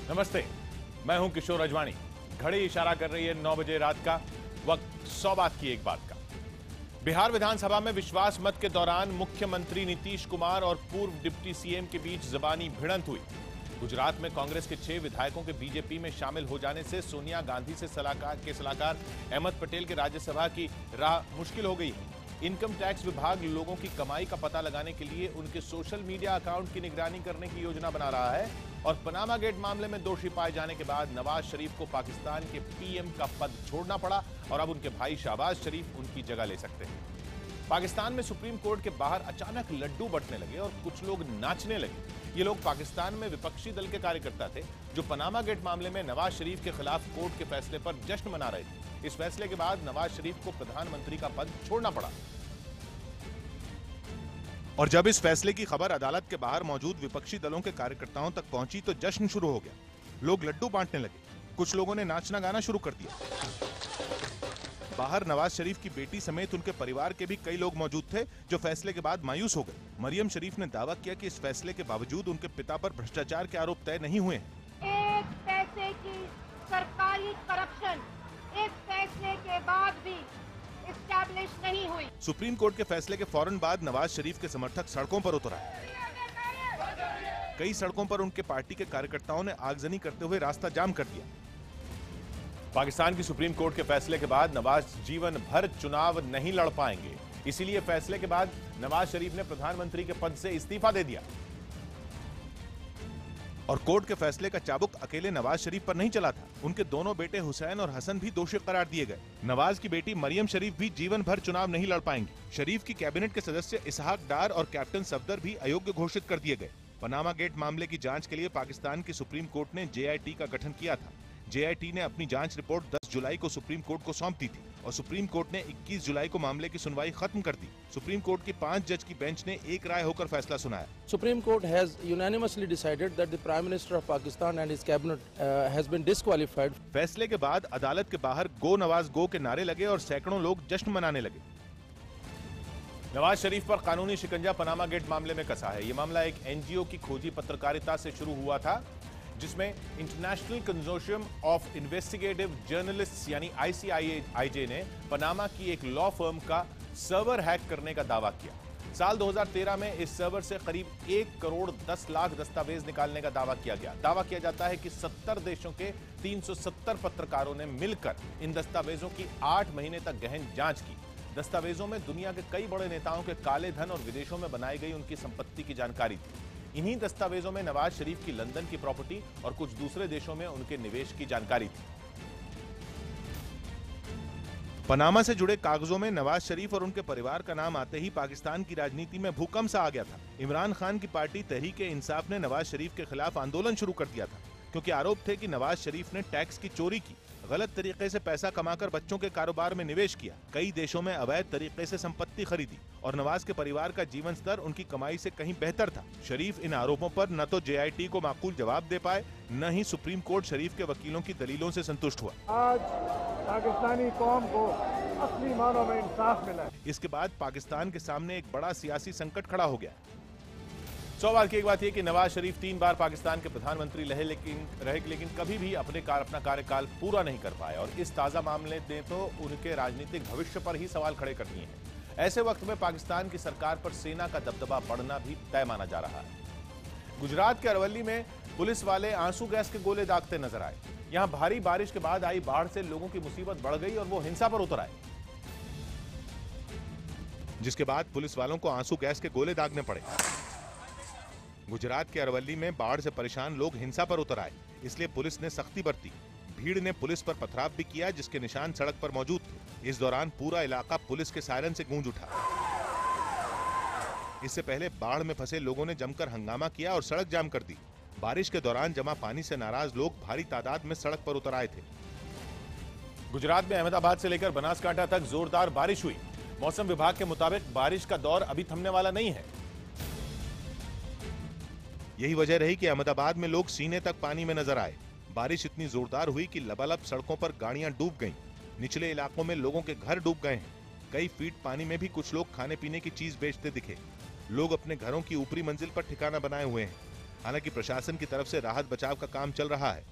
नमस्ते, मैं हूं किशोर अजवाणी। घड़ी इशारा कर रही है 9 बजे रात का। वक्त 100 बात की एक बात का। बिहार विधानसभा में विश्वास मत के दौरान मुख्यमंत्री नीतीश कुमार और पूर्व डिप्टी सीएम के बीच जबानी भिड़ंत हुई। गुजरात में कांग्रेस के 6 विधायकों के बीजेपी में शामिल हो जाने से सोनिया गांधी से सलाहकार अहमद पटेल के राज्यसभा की राह मुश्किल हो गई है। इनकम टैक्स विभाग लोगों की कमाई का पता लगाने के लिए उनके सोशल मीडिया अकाउंट की निगरानी करने की योजना बना रहा है और पनामा गेट मामले में दोषी पाए जाने के बाद नवाज शरीफ को पाकिस्तान के पीएम का पद छोड़ना पड़ा और अब उनके भाई शहबाज शरीफ उनकी जगह ले सकते हैं। पाकिस्तान में सुप्रीम कोर्ट के बाहर अचानक लड्डू बंटने लगे और कुछ लोग नाचने लगे। ये लोग पाकिस्तान में विपक्षी दल के कार्यकर्ता थे जो पनामा गेट मामले में नवाज शरीफ के खिलाफ कोर्ट के फैसले पर जश्न मना रहे थे। इस फैसले के बाद नवाज शरीफ को प्रधानमंत्री का पद छोड़ना पड़ा और जब इस फैसले की खबर अदालत के बाहर मौजूद विपक्षी दलों के कार्यकर्ताओं तक पहुंची तो जश्न शुरू हो गया। लोग लड्डू बांटने लगे, कुछ लोगों ने नाचना गाना शुरू कर दिया। बाहर नवाज शरीफ की बेटी समेत उनके परिवार के भी कई लोग मौजूद थे जो फैसले के बाद मायूस हो गए। मरियम शरीफ ने दावा किया कि इस फैसले के बावजूद उनके पिता पर भ्रष्टाचार के आरोप तय नहीं हुए हैं। एक पैसे की सरकारी करप्शन इस फैसले के बाद भी एस्टैब्लिश नहीं हुई। सुप्रीम कोर्ट के फैसले के फौरन बाद नवाज शरीफ के समर्थक सड़कों पर उतर आए। कई सड़कों पर उनके पार्टी के कार्यकर्ताओं ने आगजनी करते हुए रास्ता जाम कर दिया। पाकिस्तान की सुप्रीम कोर्ट के फैसले के बाद नवाज जीवन भर चुनाव नहीं लड़ पाएंगे, इसीलिए फैसले के बाद नवाज शरीफ ने प्रधानमंत्री के पद से इस्तीफा दे दिया और कोर्ट के फैसले का चाबुक अकेले नवाज शरीफ पर नहीं चला था। उनके दोनों बेटे हुसैन और हसन भी दोषी करार दिए गए। नवाज की बेटी मरियम शरीफ भी जीवन भर चुनाव नहीं लड़ पाएंगी। शरीफ की कैबिनेट के सदस्य इसहाक डार और कैप्टन सफदर भी अयोग्य घोषित कर दिए गए। पनामा गेट मामले की जांच के लिए पाकिस्तान की सुप्रीम कोर्ट ने JIT का गठन किया था। JIT ने अपनी जांच रिपोर्ट 10 जुलाई को सुप्रीम कोर्ट को सौंप दी थी और सुप्रीम कोर्ट ने 21 जुलाई को मामले की सुनवाई खत्म कर दी। सुप्रीम कोर्ट की 5 जज की बेंच ने एक राय होकर फैसला सुनाया। Supreme Court has unanimously decided that the Prime Minister of Pakistan and his cabinet has been disqualified. फैसले के बाद अदालत के बाहर गो नवाज गो के नारे लगे और सैकड़ों लोग जश्न मनाने लगे। नवाज शरीफ पर कानूनी शिकंजा पनामा गेट मामले में कसा है। यह मामला एक NGO की खोजी पत्रकारिता से शुरू हुआ था जिसमें international consortium of investigative journalists यानी ICIJ ने पनामा की एक लॉ फर्म का सर्वर हैक करने का दावा किया। साल 2013 में इस सर्वर से करीब 1 करोड़ 10 लाख दस्तावेज निकालने का दावा किया गया। दावा किया जाता है कि 70 देशों के 370 पत्रकारों ने मिलकर इन दस्तावेजों की 8 महीने तक गहन जांच की। दस्तावेजों में दुनिया के कई बड़े नेताओं के काले धन और विदेशों में बनाई गई उनकी संपत्ति की जानकारी थी। इन्हीं दस्तावेजों में नवाज शरीफ की लंदन की प्रॉपर्टी और कुछ दूसरे देशों में उनके निवेश की जानकारी थी। पनामा से जुड़े कागजों में नवाज शरीफ और उनके परिवार का नाम आते ही पाकिस्तान की राजनीति में भूकंप सा आ गया था। इमरान खान की पार्टी तहरीक-ए-इंसाफ ने नवाज शरीफ के खिलाफ आंदोलन शुरू कर दिया था क्योंकि आरोप थे कि नवाज शरीफ ने टैक्स की चोरी की, गलत तरीके से पैसा कमाकर बच्चों के कारोबार में निवेश किया, कई देशों में अवैध तरीके से संपत्ति खरीदी और नवाज के परिवार का जीवन स्तर उनकी कमाई से कहीं बेहतर था। शरीफ इन आरोपों पर न तो JIT को माकूल जवाब दे पाए, न ही सुप्रीम कोर्ट शरीफ के वकीलों की दलीलों से संतुष्ट हुआ। आज पाकिस्तानी कौम को असली मानों में इंसाफ मिला। इसके बाद पाकिस्तान के सामने एक बड़ा सियासी संकट खड़ा हो गया। 100 बात की एक बात यह कि नवाज शरीफ 3 बार पाकिस्तान के प्रधानमंत्री रहे लेकिन कभी भी अपना कार्यकाल पूरा नहीं कर पाए और इस ताजा मामले ने तो उनके राजनीतिक भविष्य पर ही सवाल खड़े कर दिए हैं। ऐसे वक्त में पाकिस्तान की सरकार पर सेना का दबदबा बढ़ना भी तय माना जा रहा है। गुजरात के अरवली में पुलिस वाले आंसू गैस के गोले दागते नजर आए। यहां भारी बारिश के बाद आई बाढ़ से लोगों की मुसीबत बढ़ गई और वो हिंसा पर उतर आए, जिसके बाद पुलिस वालों को आंसू गैस के गोले दागने पड़े। गुजरात के अरवली में बाढ़ से परेशान लोग हिंसा पर उतर आए, इसलिए पुलिस ने सख्ती बरती। भीड़ ने पुलिस पर पथराव भी किया जिसके निशान सड़क पर मौजूद थे। इस दौरान पूरा इलाका पुलिस के सायरन से गूंज उठा। इससे पहले बाढ़ में फंसे लोगों ने जमकर हंगामा किया और सड़क जाम कर दी। बारिश के दौरान जमा पानी से नाराज लोग भारी तादाद में सड़क पर उतर आए थे। गुजरात में अहमदाबाद से लेकर बनासकांठा तक जोरदार बारिश हुई। मौसम विभाग के मुताबिक बारिश का दौर अभी थमने वाला नहीं है। यही वजह रही कि अहमदाबाद में लोग सीने तक पानी में नजर आए। बारिश इतनी जोरदार हुई कि लबालब सड़कों पर गाड़ियां डूब गईं। निचले इलाकों में लोगों के घर डूब गए हैं। कई फीट पानी में भी कुछ लोग खाने पीने की चीज बेचते दिखे। लोग अपने घरों की ऊपरी मंजिल पर ठिकाना बनाए हुए हैं। हालांकि प्रशासन की तरफ से राहत बचाव का काम चल रहा है।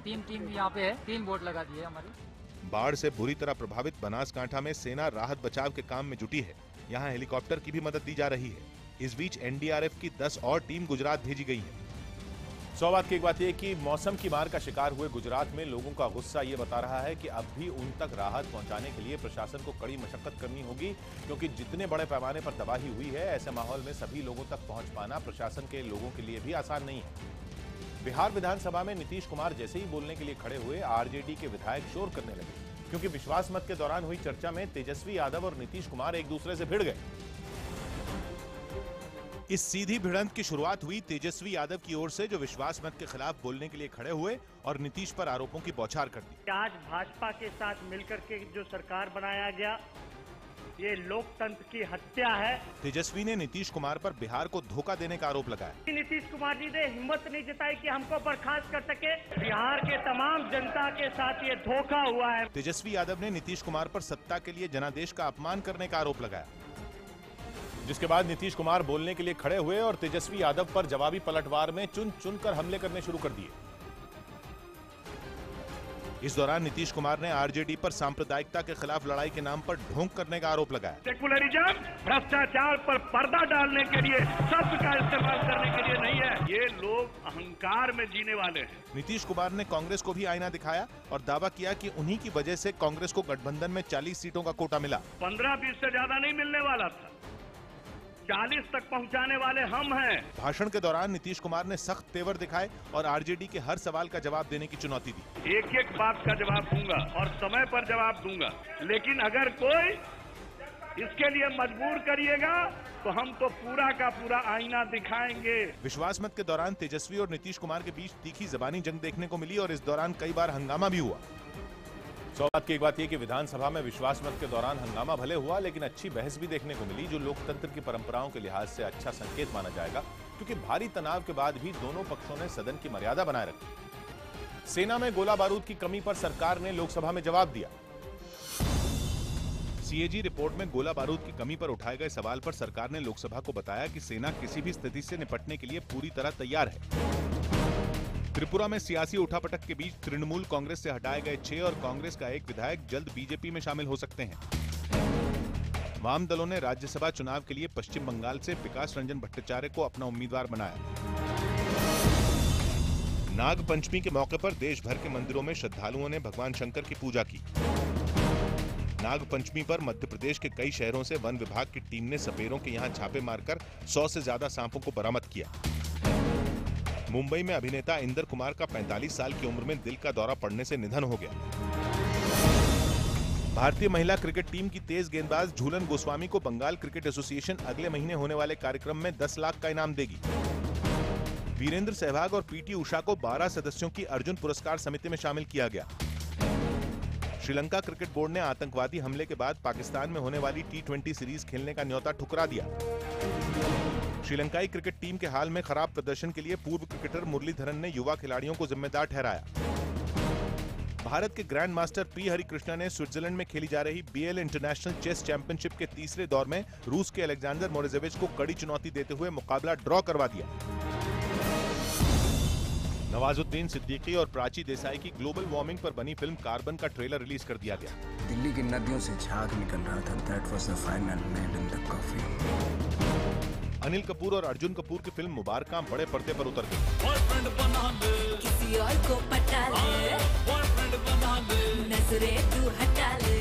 3 टीम यहाँ पे है, 3 बोट लगा दी है हमारी। बाढ़ से बुरी तरह प्रभावित बनासकांठा में सेना राहत बचाव के काम में जुटी है। यहाँ हेलीकॉप्टर की भी मदद दी जा रही है। इस बीच एनडीआरएफ की 10 और टीम गुजरात भेजी गई है। सौ बात की एक बात यह कि मौसम की मार का शिकार हुए गुजरात में लोगों का गुस्सा ये बता रहा है कि अब भी उन तक राहत पहुंचाने के लिए प्रशासन को कड़ी मशक्कत करनी होगी, क्योंकि जितने बड़े पैमाने पर तबाही हुई है, ऐसे माहौल में सभी लोगों तक पहुंच पाना प्रशासन के लोगों के लिए भी आसान नहीं है। बिहार विधानसभा में नीतीश कुमार जैसे ही बोलने के लिए खड़े हुए, आरजेडी के विधायक शोर करने लगे, क्योंकि विश्वास मत के दौरान हुई चर्चा में तेजस्वी यादव और नीतीश कुमार एक दूसरे से भिड़ गए। इस सीधी भिड़ंत की शुरुआत हुई तेजस्वी यादव की ओर से, जो विश्वास मत के खिलाफ बोलने के लिए खड़े हुए और नीतीश पर आरोपों की बौछार कर दी। आज भाजपा के साथ मिलकर के जो सरकार बनाया गया, ये लोकतंत्र की हत्या है। तेजस्वी ने नीतीश कुमार पर बिहार को धोखा देने का आरोप लगाया। नीतीश कुमार जी ने हिम्मत नहीं जताई कि हमको बर्खास्त कर सके। बिहार के तमाम जनता के साथ ये धोखा हुआ है। तेजस्वी यादव ने नीतीश कुमार पर सत्ता के लिए जनादेश का अपमान करने का आरोप लगाया, जिसके बाद नीतीश कुमार बोलने के लिए खड़े हुए और तेजस्वी यादव पर जवाबी पलटवार में चुन चुनकर हमले करने शुरू कर दिए। इस दौरान नीतीश कुमार ने आरजेडी पर सांप्रदायिकता के खिलाफ लड़ाई के नाम पर ढोंग करने का आरोप लगाया। सेकुलरिज्म, भ्रष्टाचार पर पर्दा डालने के लिए, शब्द का इस्तेमाल करने के लिए नहीं है। ये लोग अहंकार में जीने वाले हैं। नीतीश कुमार ने कांग्रेस को भी आईना दिखाया और दावा किया कि उन्हीं की वजह से कांग्रेस को गठबंधन में 40 सीटों का कोटा मिला। 15-20 से ज्यादा नहीं मिलने वाला था, 40 तक पहुंचाने वाले हम हैं। भाषण के दौरान नीतीश कुमार ने सख्त तेवर दिखाए और आरजेडी के हर सवाल का जवाब देने की चुनौती दी। एक एक बात का जवाब दूंगा और समय पर जवाब दूंगा, लेकिन अगर कोई इसके लिए मजबूर करिएगा तो हम तो पूरा का पूरा आईना दिखाएंगे। विश्वास मत के दौरान तेजस्वी और नीतीश कुमार के बीच तीखी जबानी जंग देखने को मिली और इस दौरान कई बार हंगामा भी हुआ। सौ बात की एक बात यह कि विधानसभा में विश्वास मत के दौरान हंगामा भले हुआ, लेकिन अच्छी बहस भी देखने को मिली, जो लोकतंत्र की परंपराओं के लिहाज से अच्छा संकेत माना जाएगा, क्योंकि भारी तनाव के बाद भी दोनों पक्षों ने सदन की मर्यादा बनाए रखी। सेना में गोला बारूद की कमी पर सरकार ने लोकसभा में जवाब दिया। सीएजी रिपोर्ट में गोला बारूद की कमी पर उठाए गए सवाल पर सरकार ने लोकसभा को बताया कि सेना किसी भी स्थिति से निपटने के लिए पूरी तरह तैयार है। त्रिपुरा में सियासी उठापटक के बीच तृणमूल कांग्रेस से हटाए गए 6 और कांग्रेस का एक विधायक जल्द बीजेपी में शामिल हो सकते हैं। वाम दलों ने राज्यसभा चुनाव के लिए पश्चिम बंगाल से विकास रंजन भट्टाचार्य को अपना उम्मीदवार बनाया। नाग पंचमी के मौके पर देश भर के मंदिरों में श्रद्धालुओं ने भगवान शंकर की पूजा की। नाग पंचमी पर मध्य प्रदेश के कई शहरों से वन विभाग की टीम ने सपेरों के यहां छापे मारकर 100 से ज्यादा सांपों को बरामद किया। मुंबई में अभिनेता इंदर कुमार का 45 साल की उम्र में दिल का दौरा पड़ने से निधन हो गया। भारतीय महिला क्रिकेट टीम की तेज गेंदबाज झूलन गोस्वामी को बंगाल क्रिकेट एसोसिएशन अगले महीने होने वाले कार्यक्रम में 10 लाख का इनाम देगी। वीरेंद्र सहवाग और पीटी उषा को 12 सदस्यों की अर्जुन पुरस्कार समिति में शामिल किया गया। श्रीलंका क्रिकेट बोर्ड ने आतंकवादी हमले के बाद पाकिस्तान में होने वाली T20 सीरीज खेलने का न्योता ठुकरा दिया। श्रीलंकाई क्रिकेट टीम के हाल में खराब प्रदर्शन के लिए पूर्व क्रिकेटर मुरलीधरन ने युवा खिलाड़ियों को जिम्मेदार ठहराया। भारत के ग्रैंड मास्टर पी हरिकृष्णा ने स्विट्जरलैंड में खेली जा रही BL इंटरनेशनल चेस चैंपियनशिप के तीसरे दौर में रूस के अलेक्जेंडर मोरोजेविच को कड़ी चुनौती देते हुए मुकाबला ड्रॉ करवा दिया। नवाजुद्दीन सिद्दीकी और प्राची देसाई की ग्लोबल वार्मिंग पर बनी फिल्म कार्बन का ट्रेलर रिलीज कर दिया गया। दिल्ली की नदियों से झाग निकल रहा था। That was the final nail in the coffin. Anil Kapoor और अर्जुन कपूर की फिल्म मुबारका बड़े पर्दे पर उतर गई। किसी और को पटा ले, नजरें तू हटा ले।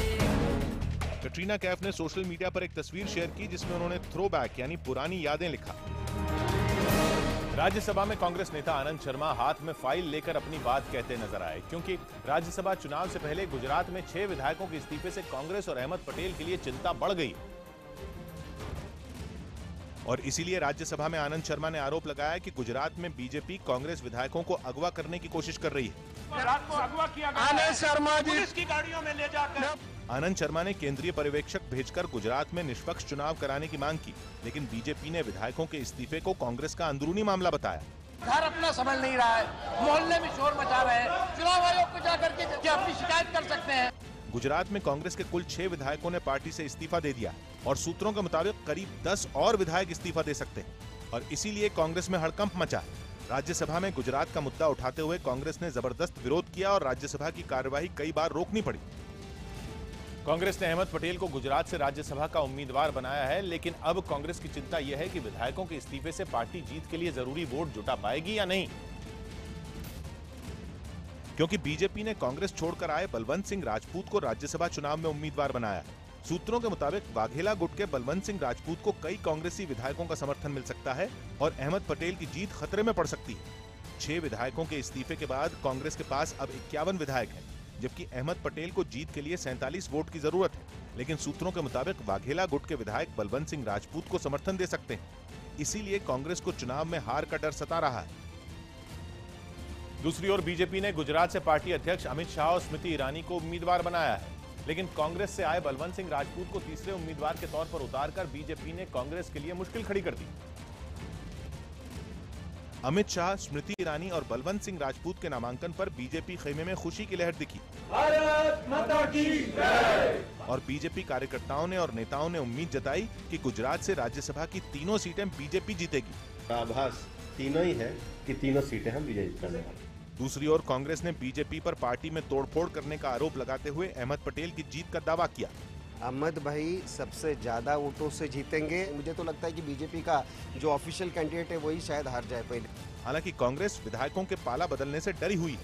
कटरीना कैफ ने सोशल मीडिया पर एक तस्वीर शेयर की, जिसमें उन्होंने थ्रोबैक यानी पुरानी यादें लिखा। राज्यसभा में कांग्रेस नेता आनंद शर्मा हाथ में फाइल लेकर अपनी बात कहते नजर आए, क्योंकि राज्यसभा चुनाव से पहले गुजरात में 6 विधायकों के इस्तीफे से कांग्रेस और अहमद पटेल के लिए चिंता बढ़ गई और इसीलिए राज्यसभा में आनंद शर्मा ने आरोप लगाया कि गुजरात में बीजेपी कांग्रेस विधायकों को अगवा करने की कोशिश कर रही है। आनंद शर्मा जी पुलिस की गाड़ियों में ले जाकर आनंद शर्मा ने केंद्रीय पर्यवेक्षक भेजकर गुजरात में निष्पक्ष चुनाव कराने की मांग की, लेकिन बीजेपी ने विधायकों के इस्तीफे को कांग्रेस का अंदरूनी मामला बताया। घर अपना समझ नहीं रहा है, मोहल्ले में शोर मचा रहे हैं, चुनाव आयोग को जाकर के क्या अपनी शिकायत कर सकते हैं। गुजरात में कांग्रेस के कुल 6 विधायकों ने पार्टी से इस्तीफा दे दिया और सूत्रों के मुताबिक करीब 10 और विधायक इस्तीफा दे सकते हैं और इसीलिए कांग्रेस में हड़कंप मचा है। राज्यसभा में गुजरात का मुद्दा उठाते हुए कांग्रेस ने जबरदस्त विरोध किया और राज्यसभा की कार्यवाही कई बार रोकनी पड़ी। कांग्रेस ने अहमद पटेल को गुजरात से राज्यसभा का उम्मीदवार बनाया है, लेकिन अब कांग्रेस की चिंता यह है कि विधायकों के इस्तीफे से पार्टी जीत के लिए जरूरी वोट जुटा पाएगी या नहीं, क्योंकि बीजेपी ने कांग्रेस छोड़कर आए बलवंत सिंह राजपूत को राज्यसभा चुनाव में उम्मीदवार बनाया है। सूत्रों के मुताबिक वाघेला गुट के बलवंत सिंह राजपूत को कई कांग्रेसी विधायकों का समर्थन मिल सकता है और अहमद पटेल की जीत खतरे में पड़ सकती है। 6 विधायकों के इस्तीफे के बाद कांग्रेस के पास अब 51 विधायक हैं, जबकि अहमद पटेल को जीत के लिए 47 वोट की जरूरत है। लेकिन सूत्रों के मुताबिक वाघेला गुट के विधायक बलवंत सिंह राजपूत को समर्थन दे सकते हैं, इसीलिए कांग्रेस को चुनाव में हार का डर सता रहा है। दूसरी ओर बीजेपी ने गुजरात से पार्टी अध्यक्ष अमित शाह और स्मृति ईरानी को उम्मीदवार बनाया है, लेकिन कांग्रेस से आए बलवंत सिंह राजपूत को तीसरे उम्मीदवार के तौर पर उतारकर बीजेपी ने कांग्रेस के लिए मुश्किल खड़ी कर दी। अमित शाह, स्मृति ईरानी और बलवंत सिंह राजपूत के नामांकन पर बीजेपी खेमे में खुशी की लहर दिखी। भारत माता की जय। और बीजेपी कार्यकर्ताओं ने और नेताओं ने उम्मीद जताई कि गुजरात से राज्यसभा की तीनों सीटें बीजेपी जीतेगी। आभास तीनों ही है कि तीनों सीटें हम विजयी करने वाले। दूसरी ओर कांग्रेस ने बीजेपी पर पार्टी में तोड़फोड़ करने का आरोप लगाते हुए अहमद पटेल की जीत का दावा किया। अहमद भाई सबसे ज्यादा वोटों से जीतेंगे। मुझे तो लगता है कि बीजेपी का जो ऑफिशियल कैंडिडेट है वही शायद हार जाए पहले। हालांकि कांग्रेस विधायकों के पाला बदलने से डरी हुई है।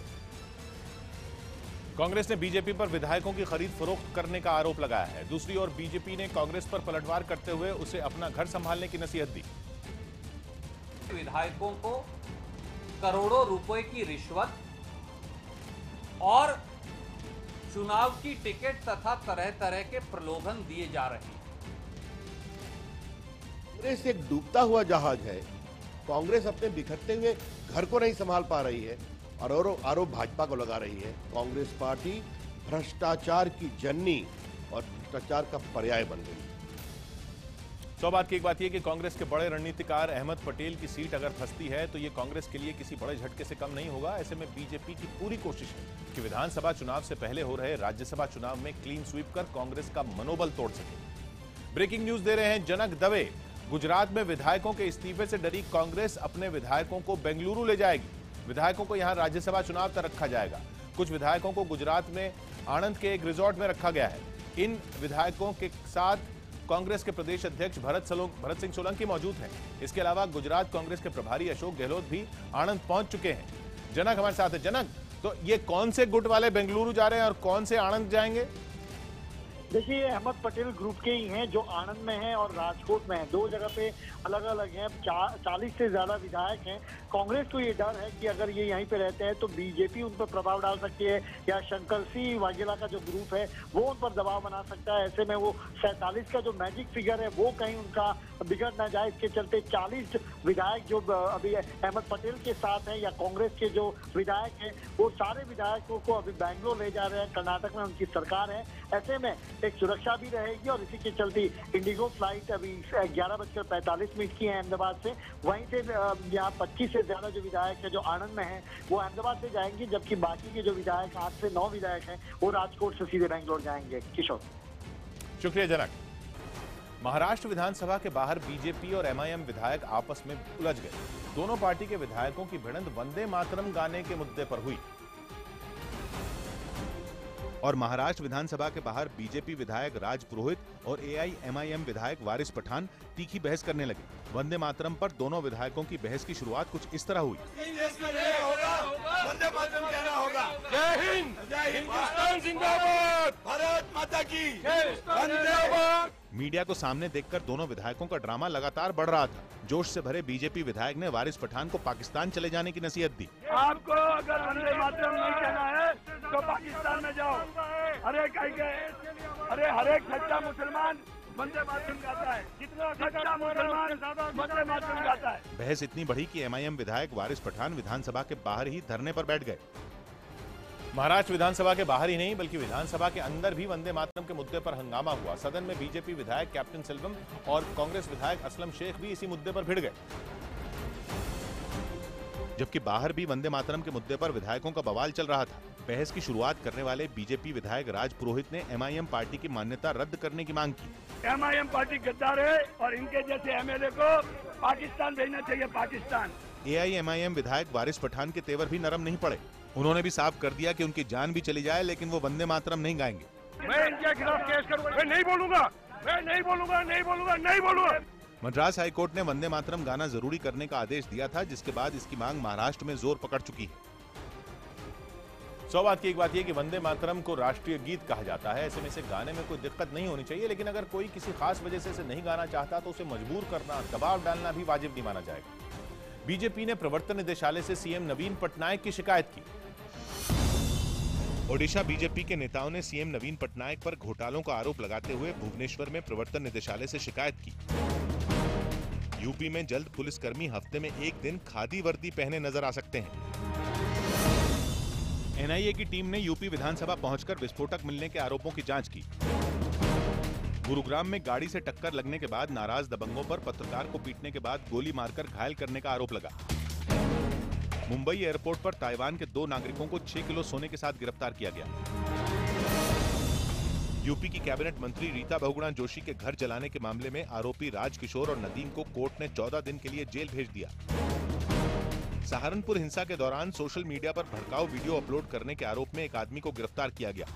कांग्रेस ने बीजेपी पर विधायकों की खरीद फरोख्त करने का आरोप लगाया है। दूसरी ओर बीजेपी ने कांग्रेस पर पलटवार करते हुए उसे अपना घर संभालने की नसीहत दी। विधायकों को करोड़ों रुपए की रिश्वत और चुनाव की टिकट तथा तरह तरह के प्रलोभन दिए जा रहे हैं। कांग्रेस एक डूबता हुआ जहाज है। कांग्रेस अपने बिखरते हुए घर को नहीं संभाल पा रही है और आरोप भाजपा को लगा रही है। कांग्रेस पार्टी भ्रष्टाचार की जननी और भ्रष्टाचार का पर्याय बन गई। सौ बात की एक बात यह कि कांग्रेस के बड़े रणनीतिकार अहमद पटेल की सीट अगर फंसती है तो ये कांग्रेस के लिए किसी बड़े झटके से कम नहीं होगा। ऐसे में बीजेपी की पूरी कोशिश है कि विधानसभा चुनाव से पहले हो रहे राज्यसभा चुनाव में क्लीन स्वीप कर कांग्रेस का मनोबल तोड़ सके। ब्रेकिंग न्यूज दे रहे हैं जनक दवे। गुजरात में विधायकों के इस्तीफे से डरी कांग्रेस अपने विधायकों को बेंगलुरु ले जाएगी। विधायकों को यहां राज्यसभा चुनाव तक रखा जाएगा। कुछ विधायकों को गुजरात में आणंद के एक रिजॉर्ट में रखा गया है। इन विधायकों के साथ कांग्रेस के प्रदेश अध्यक्ष भरत सिंह सोलंकी मौजूद हैं। इसके अलावा गुजरात कांग्रेस के प्रभारी अशोक गहलोत भी आणंद पहुंच चुके हैं। जनक हमारे साथ है। जनक, तो ये कौन से गुट वाले बेंगलुरु जा रहे हैं और कौन से आणंद जाएंगे? देखिए, अहमद पटेल ग्रुप के ही हैं जो आणंद में हैं और राजकोट में हैं। 2 जगह पे अलग अलग हैं। 40 से ज्यादा विधायक हैं। कांग्रेस को ये डर है कि अगर ये यहीं पे रहते हैं तो बीजेपी उन पर प्रभाव डाल सकती है या शंकर सिंह वाघेला का जो ग्रुप है वो उन पर दबाव बना सकता है। ऐसे में वो 47 का जो मैजिक फिगर है वो कहीं उनका बिगड़ ना जाए, इसके चलते 40 विधायक जो अभी अहमद पटेल के साथ हैं या कांग्रेस के जो विधायक हैं वो सारे विधायकों को अभी बैंगलोर ले जा रहे हैं। कर्नाटक में उनकी सरकार है। ऐसे में एक सुरक्षा भी रहेगी और इसी के चलते इंडिगो फ्लाइट अभी 11:45 की है अहमदाबाद से। वहीं से यहाँ 25 से ज्यादा जो विधायक है जो आणंद में हैं वो अहमदाबाद से जाएंगे, जबकि बाकी के जो विधायक 8 से 9 विधायक हैं वो राजकोट से सीधे बेंगलोर जाएंगे। किशोर, शुक्रिया जनक। महाराष्ट्र विधानसभा के बाहर बीजेपी और एमआईएम विधायक आपस में उलझ गए। दोनों पार्टी के विधायकों की भिड़ंत वंदे मातरम गाने के मुद्दे पर हुई और महाराष्ट्र विधानसभा के बाहर बीजेपी विधायक राज पुरोहित और एआईएमआईएम विधायक वारिस पठान तीखी बहस करने लगे। वंदे मातरम पर दोनों विधायकों की बहस की शुरुआत कुछ इस तरह हुई। वंदे मातरम कहना होगा। जय हिंद, जय हिंदुस्तान जिंदाबाद, भारत माता की जय। मीडिया को सामने देखकर दोनों विधायकों का ड्रामा लगातार बढ़ रहा था। जोश से भरे बीजेपी विधायक ने वारिस पठान को पाकिस्तान चले जाने की नसीहत दी। आपको अगर वंदे मातरम नहीं कहना है तो पाकिस्तान में जाओ। हर एक सच्चा मुसलमान वंदे मातरम गाता है। जितना सच्चा मुसलमान वंदे मातरम गाता है। बहस इतनी बढ़ी कि एमआईएम विधायक वारिस पठान विधानसभा के बाहर ही धरने पर बैठ गए। महाराष्ट्र विधानसभा के बाहर ही नहीं बल्कि विधानसभा के अंदर भी वंदे मातरम के मुद्दे पर हंगामा हुआ। सदन में बीजेपी विधायक कैप्टन सेल्वम और कांग्रेस विधायक असलम शेख भी इसी मुद्दे पर भिड़ गए, जबकि बाहर भी वंदे मातरम के मुद्दे पर विधायकों का बवाल चल रहा था। बहस की शुरुआत करने वाले बीजेपी विधायक राज पुरोहित ने एमआईएम पार्टी की मान्यता रद्द करने की मांग की। एमआईएम पार्टी गद्दार है और इनके जैसे एमएलए को पाकिस्तान भेजना चाहिए। पाकिस्तान AIMIM विधायक वारिस पठान के तेवर भी नरम नहीं पड़े। उन्होंने भी साफ कर दिया कि उनकी जान भी चली जाए लेकिन वो वंदे मातरम नहीं गाएंगे। मैं इनके खिलाफ केस करूंगा, मैं नहीं बोलूंगा, मैं नहीं बोलूंगा, नहीं बोलूंगा, नहीं बोलूंगा। मद्रास हाईकोर्ट ने वंदे मातरम गाना जरूरी करने का आदेश दिया था, जिसके बाद इसकी मांग महाराष्ट्र में जोर पकड़ चुकी है। 100 बात की एक बात यह कि वंदे मातरम को राष्ट्रीय गीत कहा जाता है, ऐसे में इसे गाने में कोई दिक्कत नहीं होनी चाहिए, लेकिन अगर कोई किसी खास वजह से इसे नहीं गाना चाहता तो उसे मजबूर करना, दबाव डालना भी वाजिब नहीं माना जाएगा। बीजेपी ने प्रवर्तन निदेशालय से सीएम नवीन पटनायक की शिकायत की। ओडिशा बीजेपी के नेताओं ने सीएम नवीन पटनायक पर घोटालों का आरोप लगाते हुए भुवनेश्वर में प्रवर्तन निदेशालय से शिकायत की। यूपी में जल्द पुलिसकर्मी हफ्ते में एक दिन खादी वर्दी पहने नजर आ सकते हैं। एनआईए की टीम ने यूपी विधानसभा पहुंचकर विस्फोटक मिलने के आरोपों की जांच की। गुरुग्राम में गाड़ी से टक्कर लगने के बाद नाराज दबंगों पर पत्रकार को पीटने के बाद गोली मारकर घायल करने का आरोप लगा। मुंबई एयरपोर्ट पर ताइवान के 2 नागरिकों को 6 किलो सोने के साथ गिरफ्तार किया गया। यूपी की कैबिनेट मंत्री रीता बहुगुणा जोशी के घर जलाने के मामले में आरोपी राजकिशोर और नदीम को कोर्ट ने 14 दिन के लिए जेल भेज दिया। सहारनपुर हिंसा के दौरान सोशल मीडिया पर भड़काऊ वीडियो अपलोड करने के आरोप में एक आदमी को गिरफ्तार किया गया।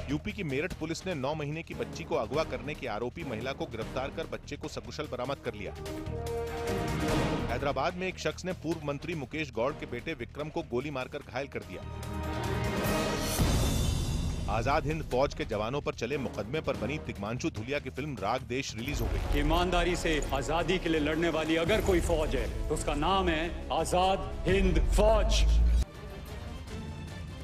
यूपी की मेरठ पुलिस ने 9 महीने की बच्ची को अगवा करने की आरोपी महिला को गिरफ्तार कर बच्चे को सकुशल बरामद कर लिया। हैदराबाद में एक शख्स ने पूर्व मंत्री मुकेश गौड़ के बेटे विक्रम को गोली मारकर घायल कर दिया। आजाद हिंद फौज के जवानों पर चले मुकदमे पर बनी तिग्मांशु धुलिया की फिल्म राग देश रिलीज हो गई। ईमानदारी से आजादी के लिए लड़ने वाली अगर कोई फौज है तो उसका नाम है आजाद हिंद फौज।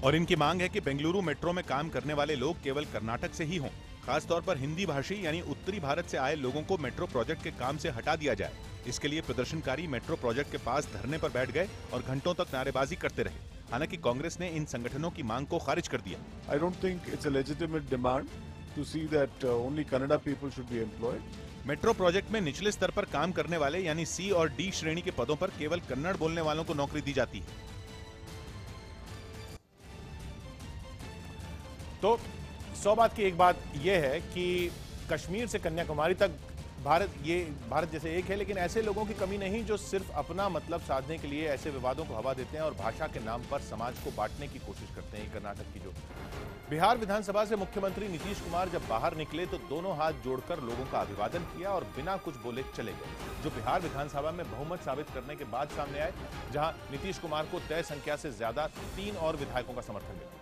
और इनकी मांग है कि बेंगलुरु मेट्रो में काम करने वाले लोग केवल कर्नाटक से ही हों। खासतौर पर हिंदी भाषी यानी उत्तरी भारत से आए लोगों को मेट्रो प्रोजेक्ट के काम से हटा दिया जाए। इसके लिए प्रदर्शनकारी मेट्रो प्रोजेक्ट के पास धरने पर बैठ गए और घंटों तक नारेबाजी करते रहे। हालांकि कांग्रेस ने इन संगठनों की मांग को खारिज कर दिया। I don't think it's a legitimate demand to see that only Kannada people should be employed. Metro project में निचले स्तर पर काम करने वाले यानी C और D श्रेणी के पदों पर केवल कन्नड़ बोलने वालों को नौकरी दी जाती है। तो 100 बात की एक बात यह है कि कश्मीर से कन्याकुमारी तक भारत जैसे एक है, लेकिन ऐसे लोगों की कमी नहीं जो सिर्फ अपना मतलब साधने के लिए ऐसे विवादों को हवा देते हैं और भाषा के नाम पर समाज को बांटने की कोशिश करते हैं। कर्नाटक की जो बिहार विधानसभा से मुख्यमंत्री नीतीश कुमार जब बाहर निकले तो दोनों हाथ जोड़कर लोगों का अभिवादन किया और बिना कुछ बोले चले गए, जो बिहार विधानसभा में बहुमत साबित करने के बाद सामने आए, जहां नीतीश कुमार को तय संख्या से ज्यादा 3 और विधायकों का समर्थन मिला।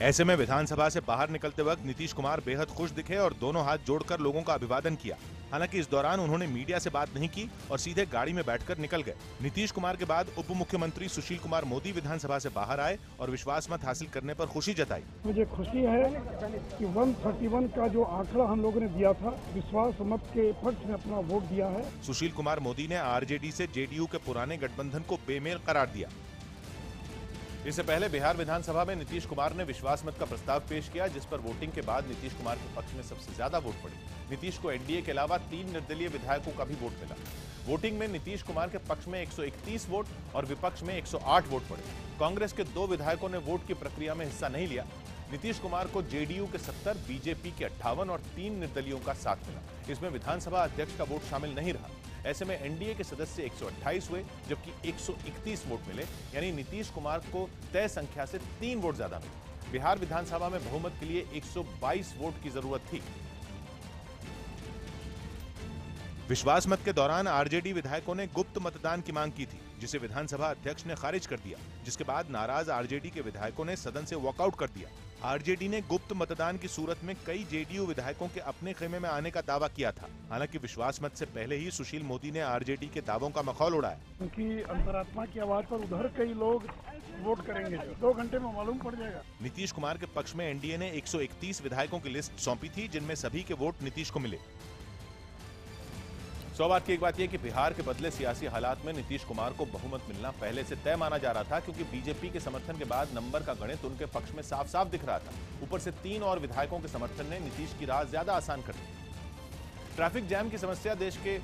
ऐसे में विधानसभा से बाहर निकलते वक्त नीतीश कुमार बेहद खुश दिखे और दोनों हाथ जोड़कर लोगों का अभिवादन किया। हालांकि इस दौरान उन्होंने मीडिया से बात नहीं की और सीधे गाड़ी में बैठकर निकल गए। नीतीश कुमार के बाद उप मुख्यमंत्री सुशील कुमार मोदी विधानसभा से बाहर आए और विश्वास मत हासिल करने पर खुशी जताई। मुझे खुशी है कि 131 का जो आंकड़ा हम लोगों ने दिया था, विश्वास मत के पक्ष में अपना वोट दिया है। सुशील कुमार मोदी ने आरजेडी से जेडीयू के पुराने गठबंधन को बेमेल करार दिया। इससे पहले बिहार विधानसभा में नीतीश कुमार ने विश्वास मत का प्रस्ताव पेश किया, जिस पर वोटिंग के बाद नीतीश कुमार के पक्ष में सबसे ज्यादा वोट पड़े। नीतीश को एनडीए के अलावा 3 निर्दलीय विधायकों का भी वोट मिला। वोटिंग में नीतीश कुमार के पक्ष में 131 वोट और विपक्ष में 108 वोट पड़े। कांग्रेस के 2 विधायकों ने वोट की प्रक्रिया में हिस्सा नहीं लिया। नीतीश कुमार को जेडीयू के 70, बीजेपी के 58 और 3 निर्दलीयों का साथ मिला। इसमें विधानसभा अध्यक्ष का वोट शामिल नहीं रहा। ऐसे में एनडीए के सदस्य 128 हुए, जबकि 131 वोट मिले, यानी नीतीश कुमार को तय संख्या से 3 वोट ज्यादा मिले। बिहार विधानसभा में बहुमत के लिए 122 वोट की जरूरत थी। विश्वास मत के दौरान आरजेडी विधायकों ने गुप्त मतदान की मांग की थी, जिसे विधानसभा अध्यक्ष ने खारिज कर दिया, जिसके बाद नाराज आरजेडी के विधायकों ने सदन से वॉकआउट कर दिया। आरजेडी ने गुप्त मतदान की सूरत में कई जेडीयू विधायकों के अपने खेमे में आने का दावा किया था। हालांकि विश्वास मत से पहले ही सुशील मोदी ने आरजेडी के दावों का मखौल उड़ाया। उनकी अंतरात्मा की आवाज पर उधर कई लोग वोट करेंगे, 2 घंटे में मालूम पड़ जाएगा। नीतीश कुमार के पक्ष में एनडीए ने 131 विधायकों की लिस्ट सौंपी थी, जिनमें सभी के वोट नीतीश को मिले। 100 बात की एक बात यह कि बिहार के बदले सियासी हालात में नीतीश कुमार को बहुमत मिलना पहले से तय माना जा रहा था, क्योंकि बीजेपी के समर्थन के बाद नंबर का गणित उनके पक्ष में साफ साफ दिख रहा था। ऊपर से 3 और विधायकों के समर्थन ने नीतीश की राह ज्यादा आसान कर दी। ट्रैफिक जैम की समस्या देश के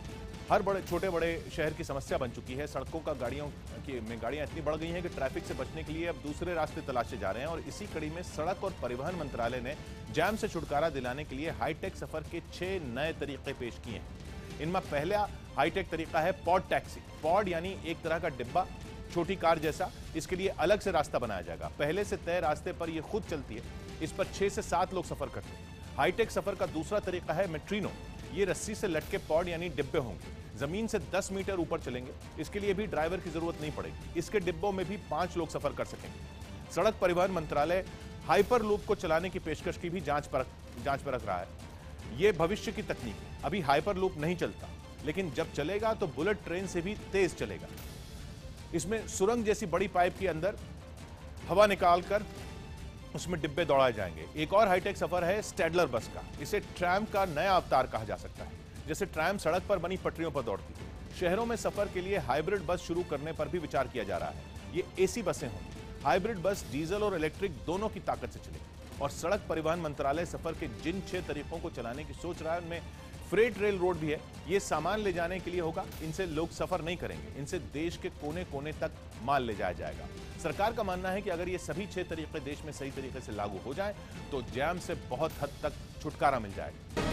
हर छोटे बड़े शहर की समस्या बन चुकी है। सड़कों का गाड़ियां इतनी बढ़ गई हैं कि ट्रैफिक से बचने के लिए अब दूसरे रास्ते तलाशे जा रहे हैं। और इसी कड़ी में सड़क और परिवहन मंत्रालय ने जैम से छुटकारा दिलाने के लिए हाईटेक सफर के 6 नए तरीके पेश किए हैं। इनमें पहला हाईटेक तरीका है पॉड टैक्सी। पॉड यानी एक तरह का डिब्बा, छोटी कार जैसा। इसके लिए अलग से रास्ता बनाया जाएगा। पहले से तय रास्ते पर यह खुद चलती है। इस पर 6 से 7 लोग सफर करते हैं। हाईटेक सफर का दूसरा तरीका है मेट्रिनो। ये रस्सी से लटके पॉड यानी डिब्बे होंगे, जमीन से 10 मीटर ऊपर चलेंगे। इसके लिए भी ड्राइवर की जरूरत नहीं पड़ेगी। इसके डिब्बों में भी 5 लोग सफर कर सकेंगे। सड़क परिवहन मंत्रालय हाइपर लूप को चलाने की पेशकश की भी जांच परख रहा है। यह भविष्य की तकनीक है। अभी हाइपर लूप नहीं चलता, लेकिन जब चलेगा तो बुलेट ट्रेन से भी तेज चलेगा। इसमें सुरंग जैसी बड़ी पाइप के अंदर हवा निकालकर उसमें डिब्बे दौड़ाए जाएंगे। एक और हाईटेक सफर है स्टैडलर बस का। इसे ट्रैम का नया अवतार कहा जा सकता है। जैसे ट्रैम सड़क पर बनी पटरियों पर दौड़ती है। शहरों में सफर के लिए हाइब्रिड बस शुरू करने पर भी विचार किया जा रहा है। ये एसी बसें होंगी। हाइब्रिड बस डीजल और इलेक्ट्रिक दोनों की ताकत से चलेगी। और सड़क परिवहन मंत्रालय सफर के जिन 6 तरीकों को चलाने की सोच रहा है उनमें फ्रेट रेल रोड भी है। ये सामान ले जाने के लिए होगा। इनसे लोग सफर नहीं करेंगे। इनसे देश के कोने कोने तक माल ले जाया जाएगा। सरकार का मानना है कि अगर ये सभी 6 तरीके देश में सही तरीके से लागू हो जाए तो जैम से बहुत हद तक छुटकारा मिल जाएगा।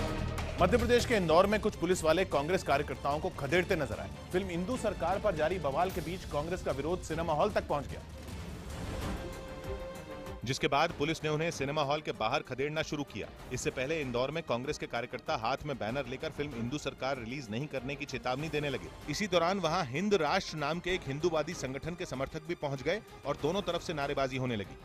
मध्य प्रदेश के इंदौर में कुछ पुलिस वाले कांग्रेस कार्यकर्ताओं को खदेड़ते नजर आए। फिल्म इंदू सरकार पर जारी बवाल के बीच कांग्रेस का विरोध सिनेमा हॉल तक पहुंच गया, जिसके बाद पुलिस ने उन्हें सिनेमा हॉल के बाहर खदेड़ना शुरू किया। इससे पहले इंदौर में कांग्रेस के कार्यकर्ता हाथ में बैनर लेकर फिल्म इंदू सरकार रिलीज नहीं करने की चेतावनी देने लगे। इसी दौरान वहां हिंद राष्ट्र नाम के एक हिंदूवादी संगठन के समर्थक भी पहुंच गए और दोनों तरफ से नारेबाजी होने लगी।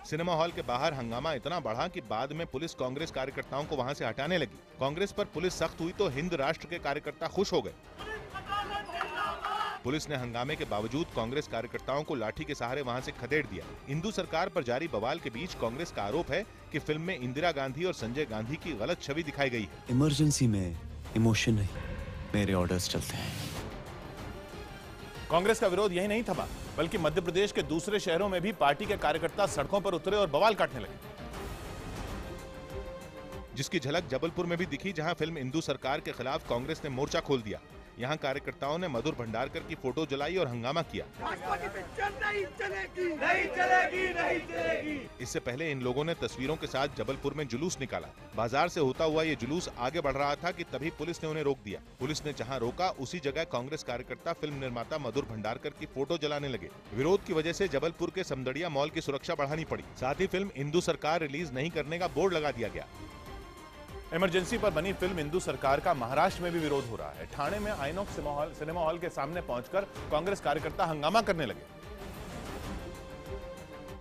सिनेमा हॉल के बाहर हंगामा इतना बढ़ा कि बाद में पुलिस कांग्रेस कार्यकर्ताओं को वहां से हटाने लगी। कांग्रेस पर पुलिस सख्त हुई तो हिंद राष्ट्र के कार्यकर्ता खुश हो गए। पुलिस ने हंगामे के बावजूद कांग्रेस कार्यकर्ताओं को लाठी के सहारे वहां से खदेड़ दिया। इंदू सरकार पर जारी बवाल के बीच कांग्रेस का आरोप है कि फिल्म में इंदिरा गांधी और संजय गांधी की गलत छवि दिखाई गई है। इमरजेंसी में इमोशन नहीं, मेरे ऑर्डर्स चलते हैं। कांग्रेस का विरोध यही नहीं थमा, बल्कि मध्य प्रदेश के दूसरे शहरों में भी पार्टी के कार्यकर्ता सड़कों पर उतरे और बवाल काटने लगे, जिसकी झलक जबलपुर में भी दिखी, जहां फिल्म इंदू सरकार के खिलाफ कांग्रेस ने मोर्चा खोल दिया। यहां कार्यकर्ताओं ने मधुर भंडारकर की फोटो जलाई और हंगामा किया। नहीं चलेगी, नहीं चलेगी, नहीं चलेगी। इससे पहले इन लोगों ने तस्वीरों के साथ जबलपुर में जुलूस निकाला। बाजार से होता हुआ ये जुलूस आगे बढ़ रहा था कि तभी पुलिस ने उन्हें रोक दिया। पुलिस ने जहां रोका उसी जगह कांग्रेस कार्यकर्ता फिल्म निर्माता मधुर भंडारकर की फोटो जलाने लगे। विरोध की वजह से जबलपुर के समदड़िया मॉल की सुरक्षा बढ़ानी पड़ी। साथ ही फिल्म इंदू सरकार रिलीज नहीं करने का बोर्ड लगा दिया गया। इमरजेंसी पर बनी फिल्म इंदू सरकार का महाराष्ट्र में भी विरोध हो रहा है। ठाणे में आइनॉक्स सिनेमा हॉल के सामने पहुंचकर कांग्रेस कार्यकर्ता हंगामा करने लगे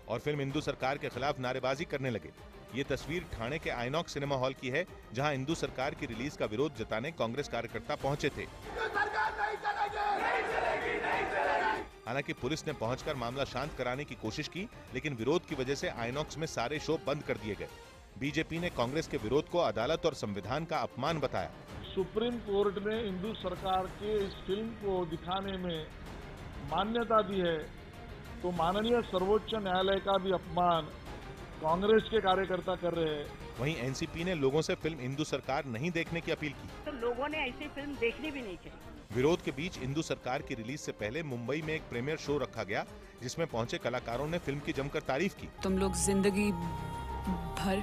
और फिल्म इंदू सरकार के खिलाफ नारेबाजी करने लगे। ये तस्वीर ठाणे के आइनॉक्स सिनेमा हॉल की है, जहां इंदू सरकार की रिलीज का विरोध जताने कांग्रेस कार्यकर्ता पहुंचे थे। हालांकि पुलिस ने पहुंचकर मामला शांत कराने की कोशिश की, लेकिन विरोध की वजह से आइनॉक्स में सारे शो बंद कर दिए गए। बीजेपी ने कांग्रेस के विरोध को अदालत और संविधान का अपमान बताया। सुप्रीम कोर्ट ने इंदू सरकार के इस फिल्म को दिखाने में मान्यता दी है, तो माननीय सर्वोच्च न्यायालय का भी अपमान कांग्रेस के कार्यकर्ता कर रहे हैं। वहीं एनसीपी ने लोगों से फिल्म इंदू सरकार नहीं देखने की अपील की। तो लोगों ने ऐसी फिल्म देखनी भी नहीं चाहिए। विरोध के बीच इंदू सरकार की रिलीज से पहले मुंबई में एक प्रीमियर शो रखा गया, जिसमें पहुंचे कलाकारों ने फिल्म की जमकर तारीफ की। तुम लोग जिंदगी भर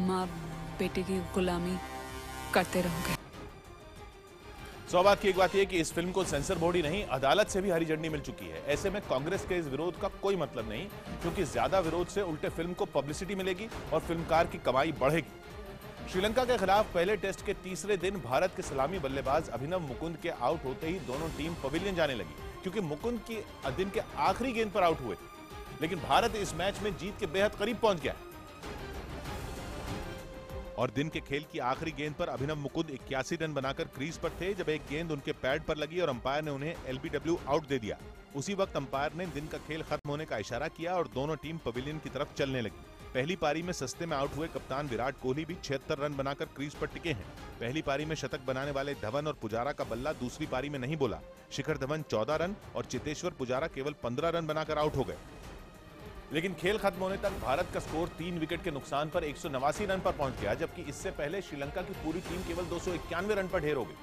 माँ बेटे की गुलामी करते रहोगे। सौ बात की एक बात यह कि इस फिल्म को सेंसर बोर्ड ही नहीं, अदालत से भी हरी झंडी मिल चुकी है। ऐसे में कांग्रेस के इस विरोध का कोई मतलब नहीं, क्योंकि ज्यादा विरोध से उल्टे फिल्म को पब्लिसिटी मिलेगी और फिल्मकार की कमाई बढ़ेगी। श्रीलंका के खिलाफ पहले टेस्ट के तीसरे दिन भारत के सलामी बल्लेबाज अभिनव मुकुंद के आउट होते ही दोनों टीम पवेलियन जाने लगी, क्योंकि मुकुंद की दिन के आखिरी गेंद पर आउट हुए। लेकिन भारत इस मैच में जीत के बेहद करीब पहुंच गया और दिन के खेल की आखिरी गेंद पर अभिनव मुकुंद 81 रन बनाकर क्रीज पर थे, जब एक गेंद उनके पैड पर लगी और अंपायर ने उन्हें एलबीडब्ल्यू आउट दे दिया। उसी वक्त अंपायर ने दिन का खेल खत्म होने का इशारा किया और दोनों टीम पवेलियन की तरफ चलने लगी। पहली पारी में सस्ते में आउट हुए कप्तान विराट कोहली भी 76 रन बनाकर क्रीज पर टिके हैं। पहली पारी में शतक बनाने वाले धवन और पुजारा का बल्ला दूसरी पारी में नहीं बोला। शिखर धवन 14 रन और चेतेश्वर पुजारा केवल 15 रन बनाकर आउट हो गए। लेकिन खेल खत्म होने तक भारत का स्कोर 3 विकेट के नुकसान पर 189 रन पर पहुंच गया, जबकि इससे पहले श्रीलंका की पूरी टीम केवल 291 रन पर ढेर हो गई।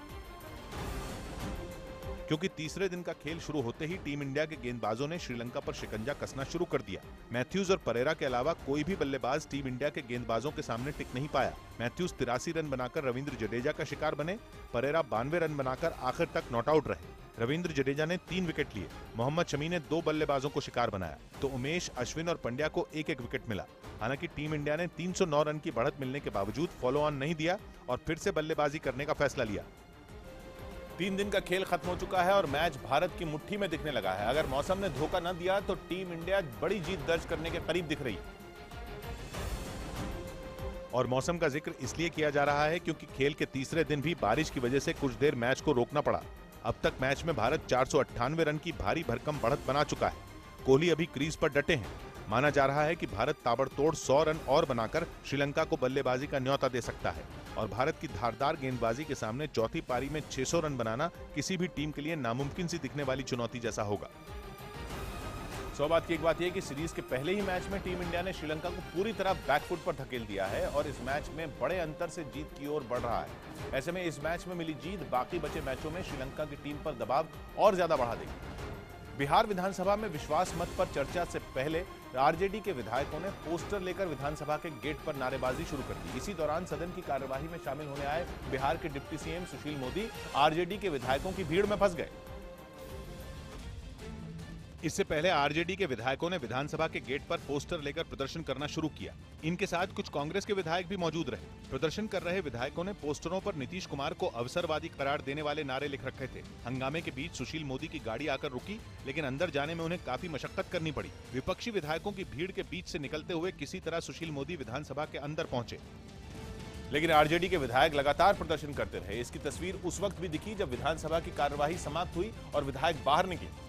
क्योंकि तीसरे दिन का खेल शुरू होते ही टीम इंडिया के गेंदबाजों ने श्रीलंका पर शिकंजा कसना शुरू कर दिया। मैथ्यूज और परेरा के अलावा कोई भी बल्लेबाज टीम इंडिया के गेंदबाजों के सामने टिक नहीं पाया। मैथ्यूज 83 रन बनाकर रविंद्र जडेजा का शिकार बने, परेरा 92 रन बनाकर आखिर तक नॉट आउट रहे। रविंद्र जडेजा ने 3 विकेट लिए, मोहम्मद शमी ने 2 बल्लेबाजों को शिकार बनाया, तो उमेश, अश्विन और पंड्या को एक एक विकेट मिला। हालांकि टीम इंडिया ने 309 रन की बढ़त मिलने के बावजूद फॉलो ऑन नहीं दिया और फिर से बल्लेबाजी करने का फैसला लिया। 3 दिन का खेल खत्म हो चुका है और मैच भारत की मुट्ठी में दिखने लगा है। अगर मौसम ने धोखा न दिया तो टीम इंडिया बड़ी जीत दर्ज करने के करीब दिख रही है। और मौसम का जिक्र इसलिए किया जा रहा है क्योंकि खेल के तीसरे दिन भी बारिश की वजह से कुछ देर मैच को रोकना पड़ा। अब तक मैच में भारत 498 रन की भारी भरकम बढ़त बना चुका है। कोहली अभी क्रीज पर डटे हैं। माना जा रहा है कि भारत ताबड़तोड़ 100 रन और बनाकर श्रीलंका को बल्लेबाजी का न्योता दे सकता है और भारत की धारदार गेंदबाजी के सामने चौथी पारी में 600 रन बनाना किसी भी टीम के लिए नामुमकिन सी दिखने वाली चुनौती जैसा होगा। 100 बात की एक बात यह कि सीरीज के पहले ही मैच में टीम इंडिया ने श्रीलंका को पूरी तरह बैकफुट पर धकेल दिया है और इस मैच में बड़े अंतर से जीत की ओर बढ़ रहा है। ऐसे में इस मैच में मिली जीत बाकी बचे मैचों में श्रीलंका की टीम पर दबाव और ज्यादा बढ़ा देगी। बिहार विधानसभा में विश्वास मत पर चर्चा से पहले आरजेडी के विधायकों ने पोस्टर लेकर विधानसभा के गेट पर नारेबाजी शुरू कर दी। इसी दौरान सदन की कार्यवाही में शामिल होने आए बिहार के deputy CM Sushil Modi RJD के विधायकों की भीड़ में फंस गए। इससे पहले आरजेडी के विधायकों ने विधानसभा के गेट पर पोस्टर लेकर प्रदर्शन करना शुरू किया। इनके साथ कुछ कांग्रेस के विधायक भी मौजूद रहे। प्रदर्शन कर रहे विधायकों ने पोस्टरों पर नीतीश कुमार को अवसरवादी करार देने वाले नारे लिख रखे थे। हंगामे के बीच सुशील मोदी की गाड़ी आकर रुकी, लेकिन अंदर जाने में उन्हें काफी मशक्कत करनी पड़ी। विपक्षी विधायकों की भीड़ के बीच से निकलते हुए किसी तरह सुशील मोदी विधानसभा के अंदर पहुंचे, लेकिन आरजेडी के विधायक लगातार प्रदर्शन करते रहे। इसकी तस्वीर उस वक्त भी दिखी जब विधानसभा की कार्यवाही समाप्त हुई और विधायक बाहर निकले।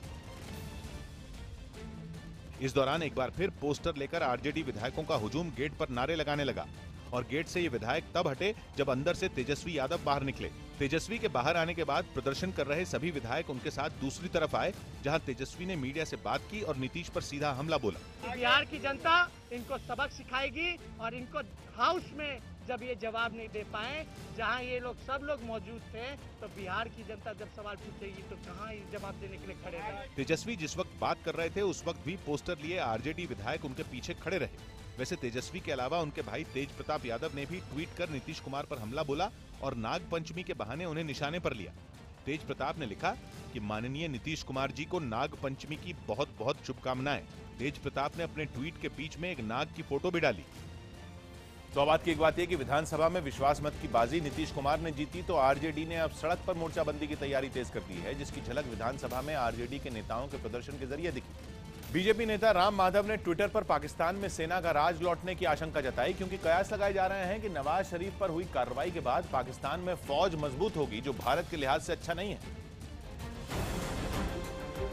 इस दौरान एक बार फिर पोस्टर लेकर आरजेडी विधायकों का हुजूम गेट पर नारे लगाने लगा और गेट से ये विधायक तब हटे जब अंदर से तेजस्वी यादव बाहर निकले। तेजस्वी के बाहर आने के बाद प्रदर्शन कर रहे सभी विधायक उनके साथ दूसरी तरफ आए, जहां तेजस्वी ने मीडिया से बात की और नीतीश पर सीधा हमला बोला। बिहार की जनता इनको सबक सिखाएगी और इनको हाउस में जब ये जवाब नहीं दे पाए, जहां ये लोग सब लोग मौजूद थे, तो बिहार की जनता जब सवाल पूछेगी तो कहां ये जवाब देने के लिए खड़े रहे। तेजस्वी जिस वक्त बात कर रहे थे उस वक्त भी पोस्टर लिए आरजेडी विधायक उनके पीछे खड़े रहे। वैसे तेजस्वी के अलावा उनके भाई तेज प्रताप यादव ने भी ट्वीट कर नीतीश कुमार पर हमला बोला और नाग पंचमी के बहाने उन्हें निशाने पर लिया। तेज प्रताप ने लिखा कि माननीय नीतीश कुमार जी को नाग पंचमी की बहुत बहुत शुभकामनाएं। तेज प्रताप ने अपने ट्वीट के बीच में एक नाग की फोटो भी डाली। तो बात की एक बात यह कि विधानसभा में विश्वास मत की बाजी नीतीश कुमार ने जीती तो आरजेडी ने अब सड़क पर मोर्चाबंदी की तैयारी तेज कर दी है, जिसकी झलक विधानसभा में आरजेडी के नेताओं के प्रदर्शन के जरिए दिखी। बीजेपी नेता राम माधव ने ट्विटर पर पाकिस्तान में सेना का राज लौटने की आशंका जताई, क्योंकि कयास लगाए जा रहे हैं कि नवाज शरीफ पर हुई कार्रवाई के बाद पाकिस्तान में फौज मजबूत होगी, जो भारत के लिहाज से अच्छा नहीं है।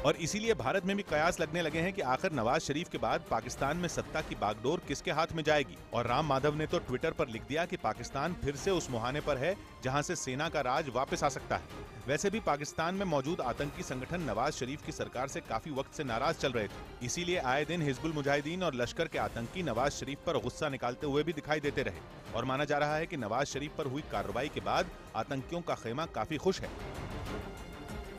और इसीलिए भारत में भी कयास लगने लगे हैं कि आखिर नवाज शरीफ के बाद पाकिस्तान में सत्ता की बागडोर किसके हाथ में जाएगी। और राम माधव ने तो ट्विटर पर लिख दिया कि पाकिस्तान फिर से उस मुहाने पर है जहां से सेना का राज वापस आ सकता है। वैसे भी पाकिस्तान में मौजूद आतंकी संगठन नवाज शरीफ की सरकार से काफी वक्त से नाराज चल रहे थे, इसीलिए आए दिन हिजबुल मुजाहिदीन और लश्कर के आतंकी नवाज शरीफ पर गुस्सा निकालते हुए भी दिखाई देते रहे। और माना जा रहा है कि नवाज शरीफ पर हुई कार्रवाई के बाद आतंकियों का खेमा काफी खुश है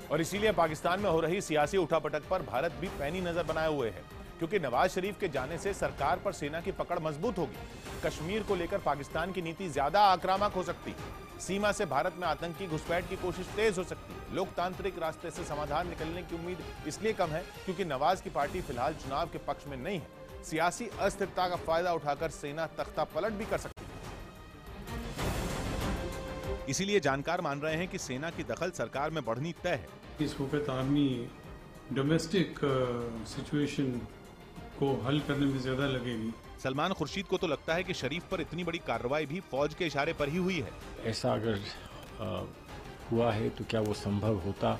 और इसीलिए पाकिस्तान में हो रही सियासी उठापटक पर भारत भी पैनी नजर बनाए हुए है, क्योंकि नवाज शरीफ के जाने से सरकार पर सेना की पकड़ मजबूत होगी। कश्मीर को लेकर पाकिस्तान की नीति ज्यादा आक्रामक हो सकती है। सीमा से भारत में आतंकी घुसपैठ की कोशिश तेज हो सकती है। लोकतांत्रिक रास्ते से समाधान निकलने की उम्मीद इसलिए कम है क्योंकि नवाज की पार्टी फिलहाल चुनाव के पक्ष में नहीं है। सियासी अस्थिरता का फायदा उठाकर सेना तख्ता पलट भी कर सकती है। इसीलिए जानकार मान रहे हैं कि सेना की दखल सरकार में बढ़नी तय है। इस वक्त आर्मी डोमेस्टिक सिचुएशन को हल करने में ज्यादा लगेगी। सलमान खुर्शीद को तो लगता है कि शरीफ पर इतनी बड़ी कार्रवाई भी फौज के इशारे पर ही हुई है। ऐसा अगर हुआ है तो क्या वो संभव होता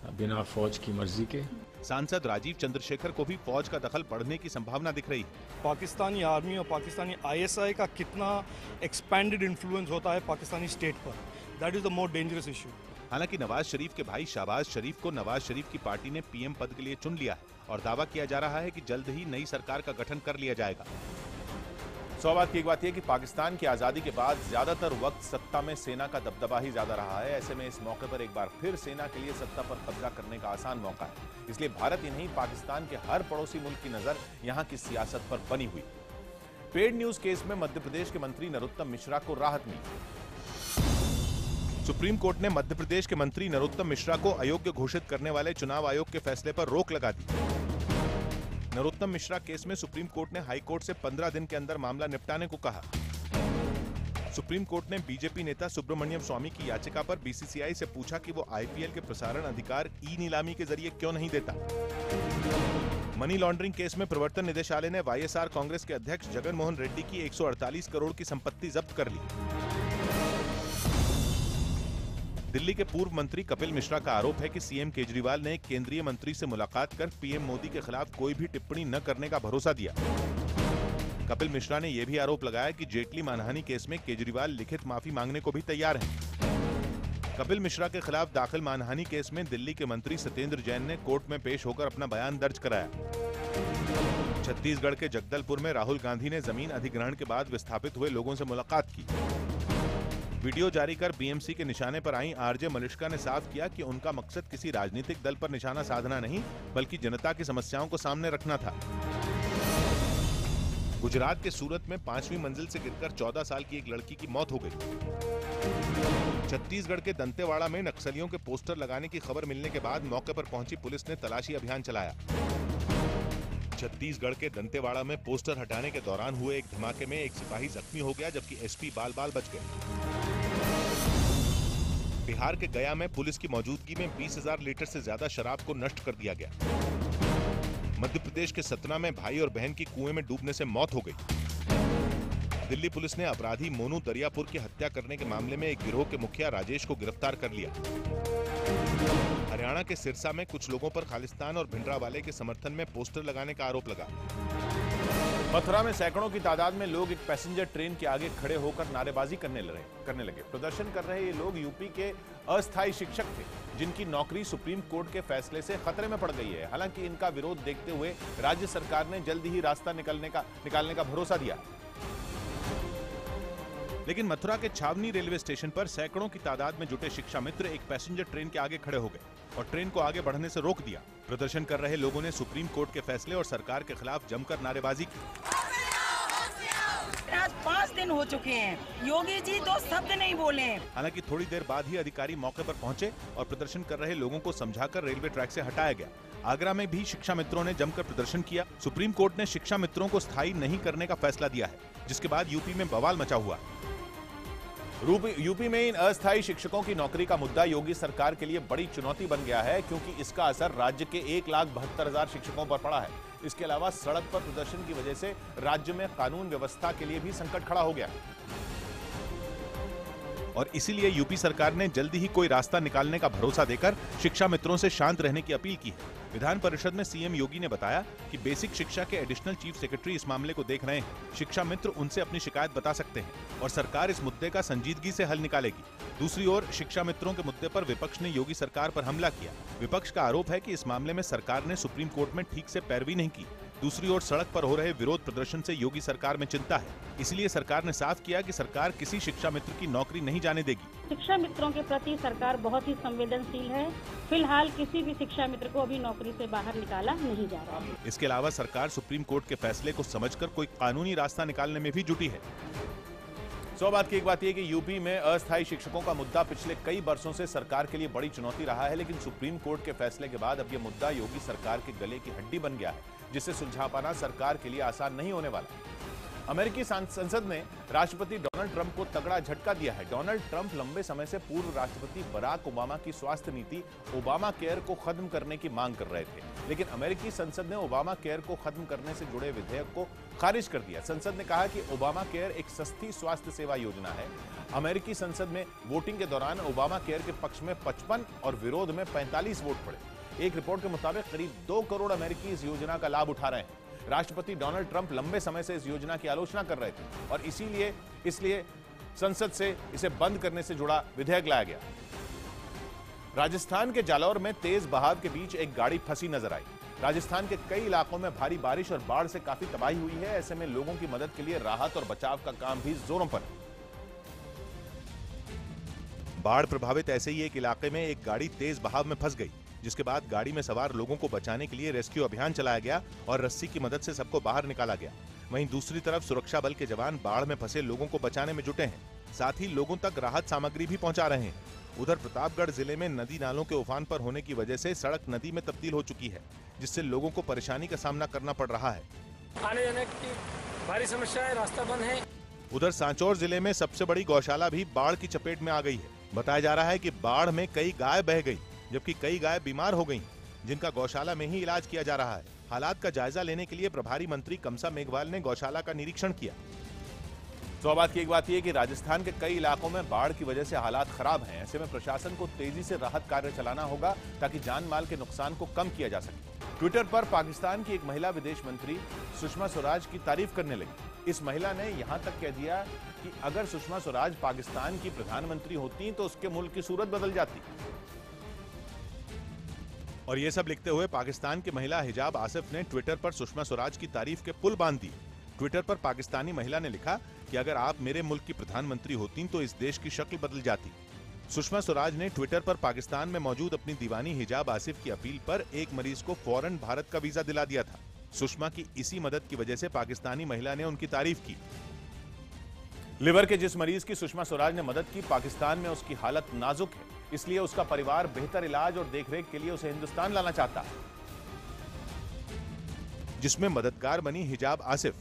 बिना फौज की मर्जी के? सांसद राजीव चंद्रशेखर को भी फौज का दखल बढ़ने की संभावना दिख रही है। पाकिस्तानी आर्मी और पाकिस्तानी आईएसआई का कितना एक्सपेंडेड इन्फ्लुएंस होता है पाकिस्तानी स्टेट पर, that is the more dangerous issue. हालांकि नवाज शरीफ के भाई शहबाज शरीफ को नवाज शरीफ की पार्टी ने पीएम पद के लिए चुन लिया है और दावा किया जा रहा है कि जल्द ही नई सरकार का गठन कर लिया जाएगा। सौ बात की एक बात यह कि पाकिस्तान की आजादी के बाद ज्यादातर वक्त सत्ता में सेना का दबदबा ही ज्यादा रहा है। ऐसे में इस मौके पर एक बार फिर सेना के लिए सत्ता पर कब्जा करने का आसान मौका है। इसलिए भारत ही नहीं, पाकिस्तान के हर पड़ोसी मुल्क की नजर यहां की सियासत पर बनी हुई। पेड न्यूज केस में मध्य प्रदेश के मंत्री नरोत्तम मिश्रा को राहत मिली। सुप्रीम कोर्ट ने मध्य प्रदेश के मंत्री नरोत्तम मिश्रा को अयोग्य घोषित करने वाले चुनाव आयोग के फैसले पर रोक लगा दी। नरोत्तम मिश्रा केस में सुप्रीम कोर्ट ने हाई कोर्ट से 15 दिन के अंदर मामला निपटाने को कहा। सुप्रीम कोर्ट ने बीजेपी नेता सुब्रमण्यम स्वामी की याचिका पर बीसीसीआई से पूछा कि वो आईपीएल के प्रसारण अधिकार ई नीलामी के जरिए क्यों नहीं देता। मनी लॉन्ड्रिंग केस में प्रवर्तन निदेशालय ने वाईएसआर कांग्रेस के अध्यक्ष जगन मोहन रेड्डी की 148 करोड़ की संपत्ति जब्त कर ली। दिल्ली के पूर्व मंत्री कपिल मिश्रा का आरोप है कि सीएम केजरीवाल ने एक केंद्रीय मंत्री से मुलाकात कर पीएम मोदी के खिलाफ कोई भी टिप्पणी न करने का भरोसा दिया। कपिल मिश्रा ने यह भी आरोप लगाया कि जेटली मानहानि केस में केजरीवाल लिखित माफी मांगने को भी तैयार हैं। कपिल मिश्रा के खिलाफ दाखिल मानहानि केस में दिल्ली के मंत्री सत्येंद्र जैन ने कोर्ट में पेश होकर अपना बयान दर्ज कराया। छत्तीसगढ़ के जगदलपुर में राहुल गांधी ने जमीन अधिग्रहण के बाद विस्थापित हुए लोगों से मुलाकात की। वीडियो जारी कर बीएमसी के निशाने पर आई आरजे मलिष्का ने साफ किया कि उनका मकसद किसी राजनीतिक दल पर निशाना साधना नहीं, बल्कि जनता की समस्याओं को सामने रखना था। गुजरात के सूरत में 5वीं मंजिल से गिरकर 14 साल की एक लड़की की मौत हो गई। छत्तीसगढ़ के दंतेवाड़ा में नक्सलियों के पोस्टर लगाने की खबर मिलने के बाद मौके पर पहुंची पुलिस ने तलाशी अभियान चलाया। छत्तीसगढ़ के दंतेवाड़ा में पोस्टर हटाने के दौरान हुए एक धमाके में एक सिपाही जख्मी हो गया, जबकि एसपी बाल बाल बच गए। बिहार के गया में पुलिस की मौजूदगी में 20,000 लीटर से ज्यादा शराब को नष्ट कर दिया गया। मध्य प्रदेश के सतना में भाई और बहन की कुएं में डूबने से मौत हो गई। दिल्ली पुलिस ने अपराधी मोनू दरियापुर की हत्या करने के मामले में एक गिरोह के मुखिया राजेश को गिरफ्तार कर लिया। हरियाणा के सिरसा में कुछ लोगों पर खालिस्तान और भिंडरावाले के समर्थन में पोस्टर लगाने का आरोप लगा। मथुरा में सैकड़ों की तादाद में लोग एक पैसेंजर ट्रेन के आगे खड़े होकर नारेबाजी करने लगे। प्रदर्शन कर रहे ये लोग यूपी के अस्थायी शिक्षक थे, जिनकी नौकरी सुप्रीम कोर्ट के फैसले से खतरे में पड़ गई है। हालांकि इनका विरोध देखते हुए राज्य सरकार ने जल्द ही रास्ता निकालने का भरोसा दिया। लेकिन मथुरा के छावनी रेलवे स्टेशन पर सैकड़ों की तादाद में जुटे शिक्षा मित्र एक पैसेंजर ट्रेन के आगे खड़े हो गए और ट्रेन को आगे बढ़ने से रोक दिया। प्रदर्शन कर रहे लोगों ने सुप्रीम कोर्ट के फैसले और सरकार के खिलाफ जमकर नारेबाजी की। आज 5 दिन हो चुके हैं, योगी जी 2 शब्द नहीं बोले। हालांकि थोड़ी देर बाद ही अधिकारी मौके पर पहुंचे और प्रदर्शन कर रहे लोगों को समझाकर रेलवे ट्रैक से हटाया गया। आगरा में भी शिक्षा मित्रों ने जमकर प्रदर्शन किया। सुप्रीम कोर्ट ने शिक्षा मित्रों को स्थायी नहीं करने का फैसला दिया है, जिसके बाद यूपी में बवाल मचा हुआ। यूपी में इन अस्थायी शिक्षकों की नौकरी का मुद्दा योगी सरकार के लिए बड़ी चुनौती बन गया है, क्योंकि इसका असर राज्य के 1,72,000 शिक्षकों पर पड़ा है। इसके अलावा सड़क पर प्रदर्शन की वजह से राज्य में कानून व्यवस्था के लिए भी संकट खड़ा हो गया और इसीलिए यूपी सरकार ने जल्दी ही कोई रास्ता निकालने का भरोसा देकर शिक्षा मित्रों से शांत रहने की अपील की है। विधान परिषद में सीएम योगी ने बताया कि बेसिक शिक्षा के एडिशनल चीफ सेक्रेटरी इस मामले को देख रहे हैं। शिक्षा मित्र उनसे अपनी शिकायत बता सकते हैं और सरकार इस मुद्दे का संजीदगी से हल निकालेगी। दूसरी ओर शिक्षा मित्रों के मुद्दे पर विपक्ष ने योगी सरकार पर हमला किया। विपक्ष का आरोप है कि इस मामले में सरकार ने सुप्रीम कोर्ट में ठीक से पैरवी नहीं की। दूसरी ओर सड़क पर हो रहे विरोध प्रदर्शन से योगी सरकार में चिंता है, इसलिए सरकार ने साफ किया कि सरकार किसी शिक्षा मित्र की नौकरी नहीं जाने देगी। शिक्षा मित्रों के प्रति सरकार बहुत ही संवेदनशील है। फिलहाल किसी भी शिक्षा मित्र को अभी नौकरी से बाहर निकाला नहीं जा रहा है। इसके अलावा सरकार सुप्रीम कोर्ट के फैसले को समझकर कोई कानूनी रास्ता निकालने में भी जुटी है। सौ बात की एक बात यह कि यूपी में अस्थायी शिक्षकों का मुद्दा पिछले कई वर्षों से सरकार के लिए बड़ी चुनौती रहा है, लेकिन सुप्रीम कोर्ट के फैसले के बाद अब यह मुद्दा योगी सरकार के गले की हड्डी बन गया है, जिसे सुलझा पाना सरकार के लिए आसान नहीं होने वाला। अमेरिकी संसद ने राष्ट्रपति डोनाल्ड ट्रंप को तगड़ा झटका दिया है। डोनाल्ड ट्रंप लंबे समय से पूर्व राष्ट्रपति बराक ओबामा की स्वास्थ्य नीति ओबामा केयर को खत्म करने की मांग कर रहे थे, लेकिन अमेरिकी संसद ने ओबामा केयर को खत्म करने से जुड़े विधेयक को खारिज कर दिया। संसद ने कहा कि ओबामा केयर एक सस्ती स्वास्थ्य सेवा योजना है। अमेरिकी संसद में वोटिंग के दौरान ओबामा केयर के पक्ष में 55 और विरोध में 45 वोट पड़े। एक रिपोर्ट के मुताबिक करीब 2 करोड़ अमेरिकी इस योजना का लाभ उठा रहे हैं। राष्ट्रपति डोनाल्ड ट्रंप लंबे समय से इस योजना की आलोचना कर रहे थे और इसलिए संसद से इसे बंद करने से जुड़ा विधेयक लाया गया। राजस्थान के जालौर में तेज बहाव के बीच एक गाड़ी फंसी नजर आई। राजस्थान के कई इलाकों में भारी बारिश और बाढ़ से काफी तबाही हुई है। ऐसे में लोगों की मदद के लिए राहत और बचाव का काम भी जोरों पर है। बाढ़ प्रभावित ऐसे ही एक इलाके में एक गाड़ी तेज बहाव में फंस गई, जिसके बाद गाड़ी में सवार लोगों को बचाने के लिए रेस्क्यू अभियान चलाया गया और रस्सी की मदद से सबको बाहर निकाला गया। वहीं दूसरी तरफ सुरक्षा बल के जवान बाढ़ में फंसे लोगों को बचाने में जुटे हैं, साथ ही लोगों तक राहत सामग्री भी पहुंचा रहे हैं। उधर प्रतापगढ़ जिले में नदी नालों के उफान पर होने की वजह से सड़क नदी में तब्दील हो चुकी है, जिससे लोगों को परेशानी का सामना करना पड़ रहा है। आने जाने की भारी समस्या है, रास्ता बंद है। उधर सांचौर जिले में सबसे बड़ी गौशाला भी बाढ़ की चपेट में आ गई है। बताया जा रहा है कि बाढ़ में कई गाय बह गई, जबकि कई गाय बीमार हो गईं, जिनका गौशाला में ही इलाज किया जा रहा है। हालात का जायजा लेने के लिए प्रभारी मंत्री कमसा मेघवाल ने गौशाला का निरीक्षण किया। तो बात की एक बात यह कि राजस्थान के कई इलाकों में बाढ़ की वजह से हालात खराब हैं। ऐसे में प्रशासन को तेजी से राहत कार्य चलाना होगा ताकि जान माल के नुकसान को कम किया जा सके। ट्विटर पर पाकिस्तान की एक महिला विदेश मंत्री सुषमा स्वराज की तारीफ करने लगी। इस महिला ने यहां तक कह दिया कि अगर सुषमा स्वराज पाकिस्तान की प्रधानमंत्री होती तो उसके मुल्क की सूरत बदल जाती। और ये सब लिखते हुए पाकिस्तान की महिला हिजाब आसिफ ने ट्विटर पर सुषमा स्वराज की तारीफ के पुल बांध दिए। ट्विटर पर पाकिस्तानी महिला ने लिखा कि अगर आप मेरे मुल्क की प्रधानमंत्री होती तो इस देश की शक्ल बदल जाती। सुषमा स्वराज ने ट्विटर पर पाकिस्तान में मौजूद अपनी दीवानी हिजाब आसिफ की अपील पर एक मरीज को फौरन भारत का वीजा दिला दिया था। सुषमा की इसी मदद की वजह से पाकिस्तानी महिला ने उनकी तारीफ की। लिवर के जिस मरीज की सुषमा स्वराज ने मदद की, पाकिस्तान में उसकी हालत नाजुक है, इसलिए उसका परिवार बेहतर इलाज और देखरेख के लिए उसे हिंदुस्तान लाना चाहता है, जिसमें मददगार बनी हिजाब आसिफ।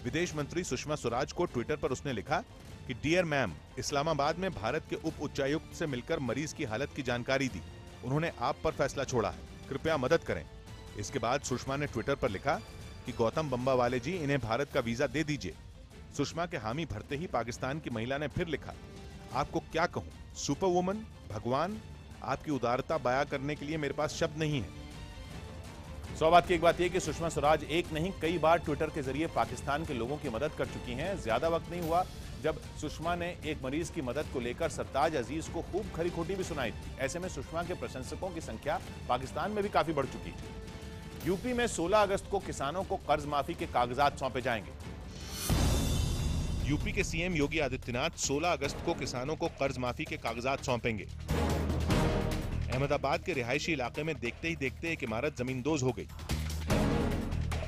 विदेश मंत्री सुषमा स्वराज को ट्विटर पर उसने लिखा कि डियर मैम, इस्लामाबाद में भारत के उप उच्चायुक्त से मिलकर मरीज की हालत की जानकारी दी। उन्होंने आप पर फैसला छोड़ा है, कृपया मदद करें। इसके बाद सुषमा ने ट्विटर पर लिखा कि गौतम बम्बा वाले जी, इन्हें भारत का वीजा दे दीजिए। सुषमा के हामी भरते ही पाकिस्तान की महिला ने फिर लिखा, आपको क्या कहूं, सुपर वुमन, भगवान, आपकी उदारता बयां करने के लिए मेरे पास शब्द नहीं है। सौ बात की एक बात यह कि सुषमा स्वराज एक नहीं कई बार ट्विटर के जरिए पाकिस्तान के लोगों की मदद कर चुकी हैं। ज्यादा वक्त नहीं हुआ जब सुषमा ने एक मरीज की मदद को लेकर सरताज अजीज को खूब खरी खोटी भी सुनाई थी। ऐसे में सुषमा के प्रशंसकों की संख्या पाकिस्तान में भी काफी बढ़ चुकी है। यूपी में 16 अगस्त को किसानों को कर्ज माफी के कागजात सौंपे जाएंगे। यूपी के सीएम योगी आदित्यनाथ 16 अगस्त को किसानों को कर्ज माफी के कागजात सौंपेंगे। अहमदाबाद के रिहायशी इलाके में देखते ही देखते एक इमारत जमींदोज हो गई।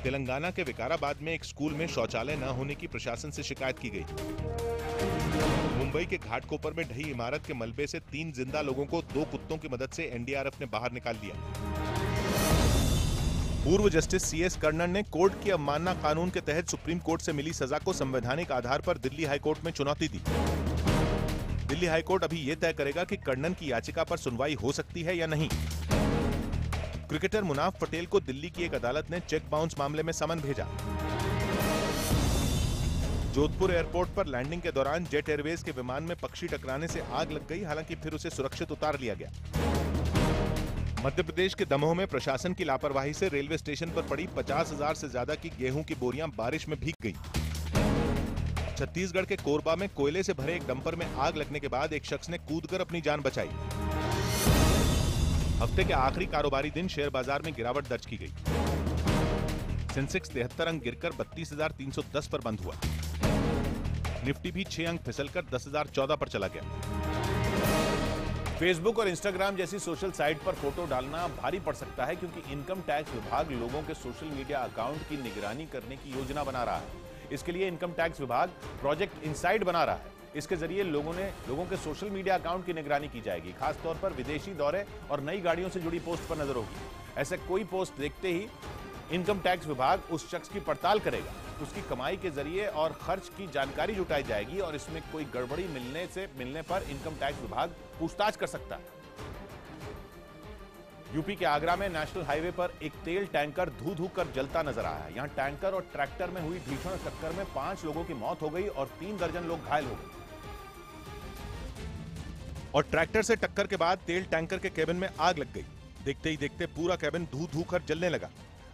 तेलंगाना के विकाराबाद में एक स्कूल में शौचालय न होने की प्रशासन से शिकायत की गई। मुंबई के घाटकोपर में ढही इमारत के मलबे से 3 जिंदा लोगों को 2 कुत्तों की मदद से एनडीआरएफ ने बाहर निकाल दिया। पूर्व जस्टिस सीएस कर्णन ने कोर्ट की अवमानना कानून के तहत सुप्रीम कोर्ट से मिली सजा को संवैधानिक आधार पर दिल्ली हाईकोर्ट में चुनौती दी। दिल्ली हाईकोर्ट अभी यह तय करेगा कि कर्णन की याचिका पर सुनवाई हो सकती है या नहीं। क्रिकेटर मुनाफ पटेल को दिल्ली की एक अदालत ने चेक बाउंस मामले में समन भेजा। जोधपुर एयरपोर्ट पर लैंडिंग के दौरान जेट एयरवेज के विमान में पक्षी टकराने से आग लग गई, हालांकि फिर उसे सुरक्षित उतार लिया गया। मध्य प्रदेश के दमोह में प्रशासन की लापरवाही से रेलवे स्टेशन पर पड़ी 50,000 से ज्यादा की गेहूं की बोरियां बारिश में भीग गईं। छत्तीसगढ़ के कोरबा में कोयले से भरे एक डंपर में आग लगने के बाद एक शख्स ने कूदकर अपनी जान बचाई। हफ्ते के आखिरी कारोबारी दिन शेयर बाजार में गिरावट दर्ज की गई। सेंसेक्स 73 अंक गिरकर 32,310 पर बंद हुआ। निफ्टी भी 6 अंक फिसलकर 10,014 पर चला गया। फेसबुक और इंस्टाग्राम जैसी सोशल साइट पर फोटो डालना भारी पड़ सकता है, क्योंकि इनकम टैक्स विभाग लोगों के सोशल मीडिया अकाउंट की निगरानी करने की योजना बना रहा है। इसके लिए इनकम टैक्स विभाग प्रोजेक्ट इनसाइड बना रहा है। इसके जरिए लोगों के सोशल मीडिया अकाउंट की निगरानी की जाएगी। खासतौर पर विदेशी दौरे और नई गाड़ियों से जुड़ी पोस्ट पर नजर होगी। ऐसे कोई पोस्ट देखते ही इनकम टैक्स विभाग उस शख्स की पड़ताल करेगा, उसकी कमाई के जरिए और खर्च की जानकारी जुटाई जाएगी और इसमें कोई गड़बड़ी मिलने पर इनकम टैक्स विभाग पूछताछ कर सकता है। यूपी के आगरा में नेशनल हाईवे पर एक तेल टैंकर धू-धू कर जलता नजर आया है। यहां टैंकर और ट्रैक्टर में हुई भीषण टक्कर में 5 लोगों की मौत हो गई और 3 दर्जन लोग घायल हो गए। और ट्रैक्टर से टक्कर के बाद तेल टैंकर के केबिन में आग लग गई। देखते ही देखते पूरा केबिन धू-धू कर जलने लगा।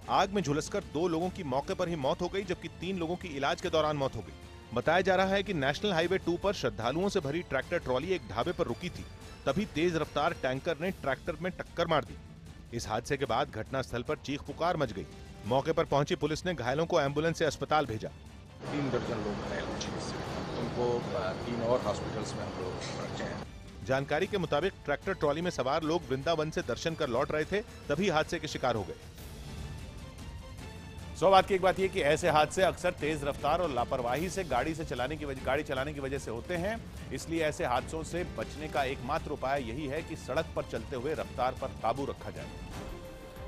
आग में झुलसकर 2 लोगों की मौके पर ही मौत हो गई, जबकि 3 लोगों की इलाज के दौरान मौत हो गई। बताया जा रहा है कि नेशनल हाईवे 2 पर श्रद्धालुओं से भरी ट्रैक्टर ट्रॉली एक ढाबे पर रुकी थी। तभी तेज रफ्तार टैंकर ने ट्रैक्टर में टक्कर मार दी। इस हादसे के बाद घटनास्थल पर चीख पुकार मच गई। मौके पर पहुंची पुलिस ने घायलों को एम्बुलेंस से अस्पताल भेजा। 3 दर्जन लोग घायल हुए इससे, उनको 3 और हॉस्पिटल्स में हम लोग रखे हैं। जानकारी के मुताबिक ट्रैक्टर ट्रॉली में सवार लोग वृंदावन से दर्शन कर लौट रहे थे, तभी हादसे के शिकार हो गए। सौ बात की एक बात यह कि ऐसे हादसे अक्सर तेज रफ्तार और लापरवाही से गाड़ी चलाने की वजह से होते हैं। इसलिए ऐसे हादसों से बचने का एकमात्र उपाय यही है कि सड़क पर चलते हुए रफ्तार पर काबू रखा जाए।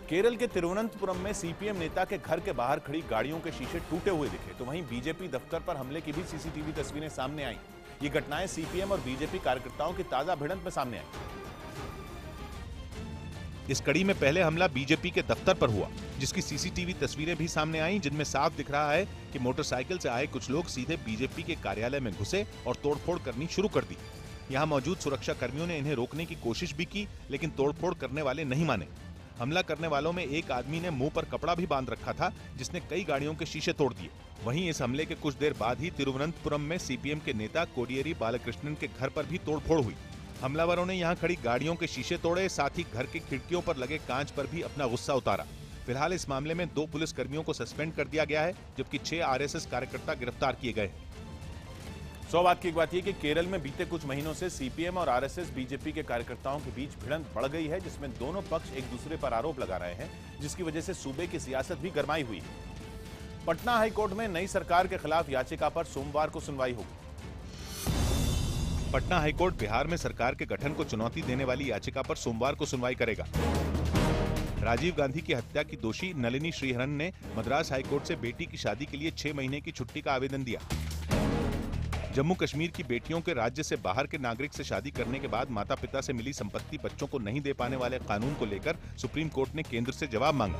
केरल के तिरुवनंतपुरम में सीपीएम नेता के घर के बाहर खड़ी गाड़ियों के शीशे टूटे हुए दिखे, तो वहीं बीजेपी दफ्तर पर हमले की भी सीसीटीवी तस्वीरें सामने आईं। ये घटनाएं सीपीएम और बीजेपी कार्यकर्ताओं की ताजा भिड़ंत में सामने आई। इस कड़ी में पहले हमला बीजेपी के दफ्तर पर हुआ, जिसकी सीसीटीवी तस्वीरें भी सामने आईं, जिनमें साफ दिख रहा है कि मोटरसाइकिल से आए कुछ लोग सीधे बीजेपी के कार्यालय में घुसे और तोड़फोड़ करनी शुरू कर दी। यहां मौजूद सुरक्षा कर्मियों ने इन्हें रोकने की कोशिश भी की, लेकिन तोड़फोड़ करने वाले नहीं माने। हमला करने वालों में एक आदमी ने मुंह पर कपड़ा भी बांध रखा था, जिसने कई गाड़ियों के शीशे तोड़ दिए। वहीं इस हमले के कुछ देर बाद ही तिरुवनंतपुरम में सीपीएम के नेता कोडियेरी बालकृष्णन के घर पर भी तोड़फोड़ हुई। हमलावरों ने यहां खड़ी गाड़ियों के शीशे तोड़े, साथ ही घर की खिड़कियों पर लगे कांच पर भी अपना गुस्सा उतारा। फिलहाल इस मामले में 2 पुलिस कर्मियों को सस्पेंड कर दिया गया है, जबकि 6 आरएसएस कार्यकर्ता गिरफ्तार किए गए हैं। सौ बात की एक बात यह कि केरल में बीते कुछ महीनों से सीपीएम और आरएसएस बीजेपी के कार्यकर्ताओं के बीच भिड़ंत बढ़ गई है, जिसमें दोनों पक्ष एक दूसरे पर आरोप लगा रहे हैं, जिसकी वजह से सूबे की सियासत भी गरमाई हुई है। पटना हाईकोर्ट में नई सरकार के खिलाफ याचिका पर सोमवार को सुनवाई होगी। पटना हाईकोर्ट बिहार में सरकार के गठन को चुनौती देने वाली याचिका पर सोमवार को सुनवाई करेगा। राजीव गांधी की हत्या की दोषी नलिनी श्रीहरन ने मद्रास हाईकोर्ट से बेटी की शादी के लिए 6 महीने की छुट्टी का आवेदन दिया। जम्मू कश्मीर की बेटियों के राज्य से बाहर के नागरिक से शादी करने के बाद माता पिता से मिली संपत्ति बच्चों को नहीं दे पाने वाले कानून को लेकर सुप्रीम कोर्ट ने केंद्र से जवाब मांगा।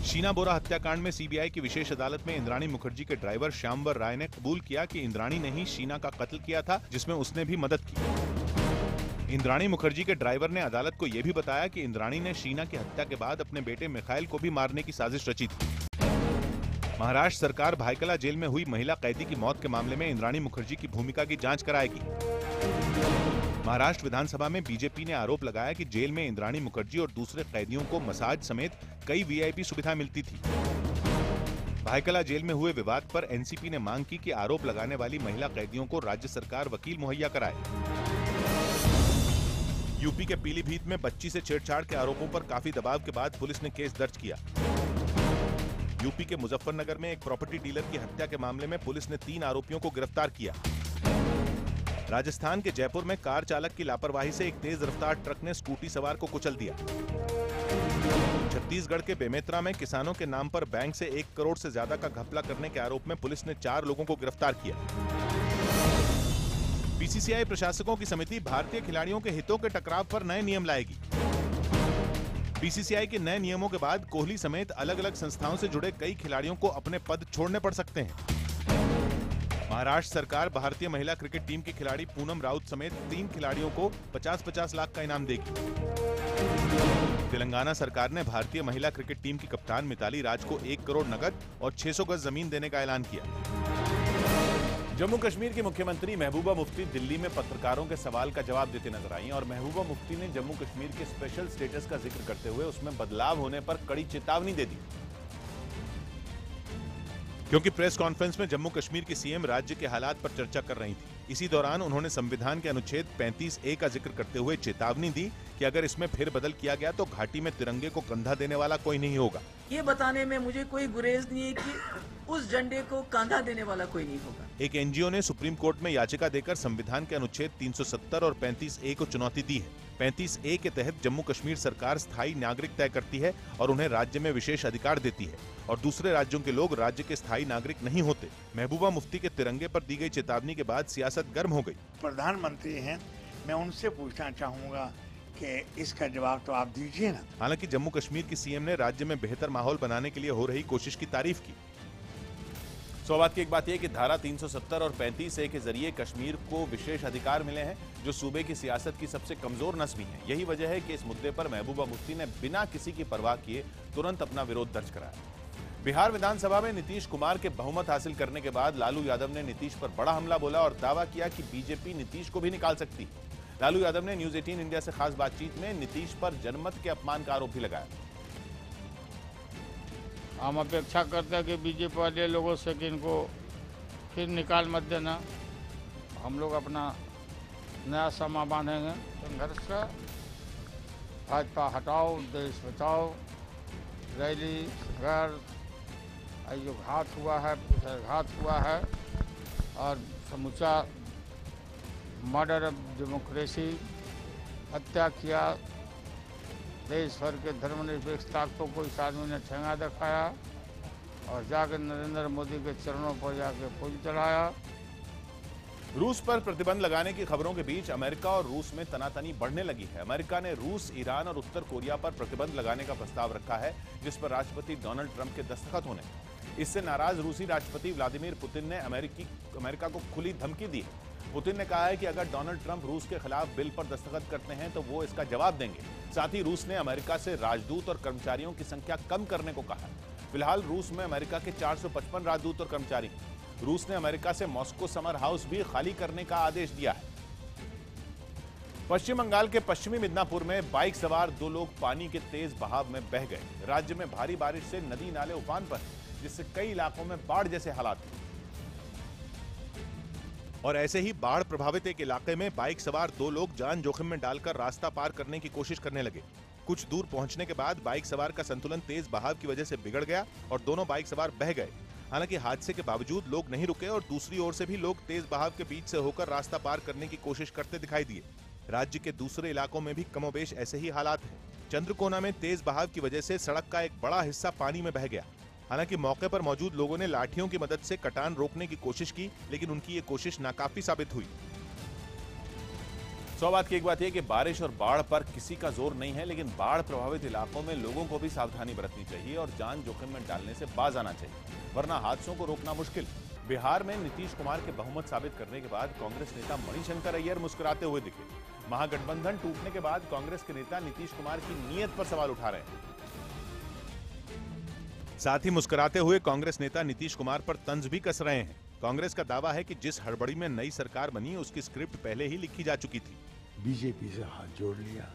शीना बोरा हत्याकांड में सीबीआई की विशेष अदालत में इंद्राणी मुखर्जी के ड्राइवर श्यामवर राय ने कबूल किया कि इंद्राणी ने ही शीना का कत्ल किया था, जिसमें उसने भी मदद की। इंद्राणी मुखर्जी के ड्राइवर ने अदालत को यह भी बताया कि इंद्राणी ने शीना की हत्या के बाद अपने बेटे मिखाइल को भी मारने की साजिश रची थी। महाराष्ट्र सरकार भायखला जेल में हुई महिला कैदी की मौत के मामले में इंद्राणी मुखर्जी की भूमिका की जांच कराएगी। महाराष्ट्र विधानसभा में बीजेपी ने आरोप लगाया कि जेल में इंद्राणी मुखर्जी और दूसरे कैदियों को मसाज समेत कई वीआईपी सुविधाएं मिलती थी। भायखला जेल में हुए विवाद पर एनसीपी ने मांग की कि आरोप लगाने वाली महिला कैदियों को राज्य सरकार वकील मुहैया कराए। यूपी के पीलीभीत में बच्ची से छेड़छाड़ के आरोपों पर काफी दबाव के बाद पुलिस ने केस दर्ज किया। यूपी के मुजफ्फरनगर में एक प्रॉपर्टी डीलर की हत्या के मामले में पुलिस ने 3 आरोपियों को गिरफ्तार किया। राजस्थान के जयपुर में कार चालक की लापरवाही से एक तेज रफ्तार ट्रक ने स्कूटी सवार को कुचल दिया। छत्तीसगढ़ के बेमेतरा में किसानों के नाम पर बैंक से 1 करोड़ से ज्यादा का घपला करने के आरोप में पुलिस ने 4 लोगों को गिरफ्तार किया। बीसीसीआई प्रशासकों की समिति भारतीय खिलाड़ियों के हितों के टकराव पर नए नियम लाएगी। बीसीसीआई के नए नियमों के बाद कोहली समेत अलग अलग संस्थाओं से जुड़े कई खिलाड़ियों को अपने पद छोड़ने पड़ सकते हैं। महाराष्ट्र सरकार भारतीय महिला क्रिकेट टीम की खिलाड़ी पूनम राउत समेत 3 खिलाड़ियों को 50-50 लाख का इनाम देगी। तेलंगाना सरकार ने भारतीय महिला क्रिकेट टीम की कप्तान मिताली राज को 1 करोड़ नकद और 600 गज जमीन देने का ऐलान किया। जम्मू कश्मीर की मुख्यमंत्री महबूबा मुफ्ती दिल्ली में पत्रकारों के सवाल का जवाब देते नजर आई और महबूबा मुफ्ती ने जम्मू कश्मीर के स्पेशल स्टेटस का जिक्र करते हुए उसमें बदलाव होने पर कड़ी चेतावनी दे दी, क्योंकि प्रेस कॉन्फ्रेंस में जम्मू कश्मीर की सीएम राज्य के हालात पर चर्चा कर रही थी। इसी दौरान उन्होंने संविधान के अनुच्छेद 35A का जिक्र करते हुए चेतावनी दी कि अगर इसमें फिर बदल किया गया तो घाटी में तिरंगे को कंधा देने वाला कोई नहीं होगा। ये बताने में मुझे कोई गुरेज नहीं है कि उस झंडे को कंधा देने वाला कोई नहीं होगा। एक एनजीओ ने सुप्रीम कोर्ट में याचिका देकर संविधान के अनुच्छेद 370 और 35A को चुनौती दी है। 35A के तहत जम्मू कश्मीर सरकार स्थायी नागरिक तय करती है और उन्हें राज्य में विशेष अधिकार देती है और दूसरे राज्यों के लोग राज्य के स्थायी नागरिक नहीं होते। महबूबा मुफ्ती के तिरंगे पर दी गई चेतावनी के बाद सियासत गर्म हो गई। प्रधानमंत्री हैं, मैं उनसे पूछना चाहूंगा कि इसका जवाब तो आप दीजिए ना। हालांकि जम्मू कश्मीर की सीएम ने राज्य में बेहतर माहौल बनाने के लिए हो रही कोशिश की तारीफ की। सौबात की एक बात यह कि धारा 370 और 35A के जरिए कश्मीर को विशेष अधिकार मिले हैं जो सूबे की सियासत की सबसे कमजोर नस भी है। यही वजह है कि इस मुद्दे पर महबूबा मुफ्ती ने बिना किसी की परवाह किए तुरंत अपना विरोध दर्ज कराया। बिहार विधानसभा में नीतीश कुमार के बहुमत हासिल करने के बाद लालू यादव ने नीतीश पर बड़ा हमला बोला और दावा किया कि बीजेपी नीतीश को भी निकाल सकती है। लालू यादव ने न्यूज 18 इंडिया से खास बातचीत में नीतीश पर जनमत के अपमान का आरोप भी लगाया। हम अपेक्षा करते हैं कि बीजेपी वाले लोगों से कि इनको फिर निकाल मत देना। हम लोग अपना नया समा बांधेंगे संघर्ष का। भाजपा हटाओ, देश बचाओ, रैली, संघर्ष, जो घात हुआ है और समूचा मर्डर ऑफ डेमोक्रेसी, हत्या किया, देश भर के धर्मनिरपेक्ष ताकतों को इस आदमी ने ठेंगा दिखाया और जाकर नरेंद्र मोदी के चरणों पर जाकर फूल चढ़ाया। रूस पर प्रतिबंध लगाने की खबरों के बीच अमेरिका और रूस में तनातनी बढ़ने लगी है। अमेरिका ने रूस, ईरान और उत्तर कोरिया पर प्रतिबंध लगाने का प्रस्ताव रखा है, जिस पर राष्ट्रपति डोनाल्ड ट्रंप के दस्तखत होने। इससे नाराज रूसी राष्ट्रपति व्लादिमीर पुतिन ने अमेरिका को खुली धमकी दी है। पुतिन ने कहा है कि अगर डोनाल्ड ट्रंप रूस के खिलाफ बिल पर दस्तखत करते हैं तो वो इसका जवाब देंगे। साथ ही रूस ने अमेरिका से राजदूत और कर्मचारियों की संख्या कम करने को कहा। फिलहाल रूस में अमेरिका के 455 राजदूत और कर्मचारी। रूस ने अमेरिका से मॉस्को समर हाउस भी खाली करने का आदेश दिया है। पश्चिम बंगाल के पश्चिमी मिदनापुर में बाइक सवार 2 लोग पानी के तेज बहाव में बह गए। राज्य में भारी बारिश से नदी नाले उफान पर, जिससे कई इलाकों में बाढ़ जैसे हालात हैं। और ऐसे ही बाढ़ प्रभावित एक इलाके में बाइक सवार 2 लोग जान जोखिम में डालकर रास्ता पार करने की कोशिश करने लगे। कुछ दूर पहुंचने के बाद बाइक सवार का संतुलन तेज बहाव की वजह से बिगड़ गया और दोनों बाइक सवार बह गए। हालांकि हादसे के बावजूद लोग नहीं रुके और दूसरी ओर से भी लोग तेज बहाव के बीच से होकर रास्ता पार करने की कोशिश करते दिखाई दिए। राज्य के दूसरे इलाकों में भी कमोबेश ऐसे ही हालात हैं। चंद्रकोना में तेज बहाव की वजह से सड़क का एक बड़ा हिस्सा पानी में बह गया। हालांकि मौके पर मौजूद लोगों ने लाठियों की मदद से कटान रोकने की कोशिश की, लेकिन उनकी ये कोशिश नाकाफी साबित हुई। 100 बात की एक बात यह कि बारिश और बाढ़ पर किसी का जोर नहीं है, लेकिन बाढ़ प्रभावित इलाकों में लोगों को भी सावधानी बरतनी चाहिए और जान जोखिम में डालने से बाज आना चाहिए, वरना हादसों को रोकना मुश्किल। बिहार में नीतीश कुमार के बहुमत साबित करने के बाद कांग्रेस नेता मणिशंकर अय्यर मुस्कुराते हुए दिखे। महागठबंधन टूटने के बाद कांग्रेस के नेता नीतीश कुमार की नीयत पर सवाल उठा रहे हैं। साथ ही मुस्कुराते हुए कांग्रेस नेता नीतीश कुमार पर तंज भी कस रहे हैं। कांग्रेस का दावा है कि जिस हड़बड़ी में नई सरकार बनी उसकी स्क्रिप्ट पहले ही लिखी जा चुकी थी। बीजेपी से हाथ जोड़ लिया,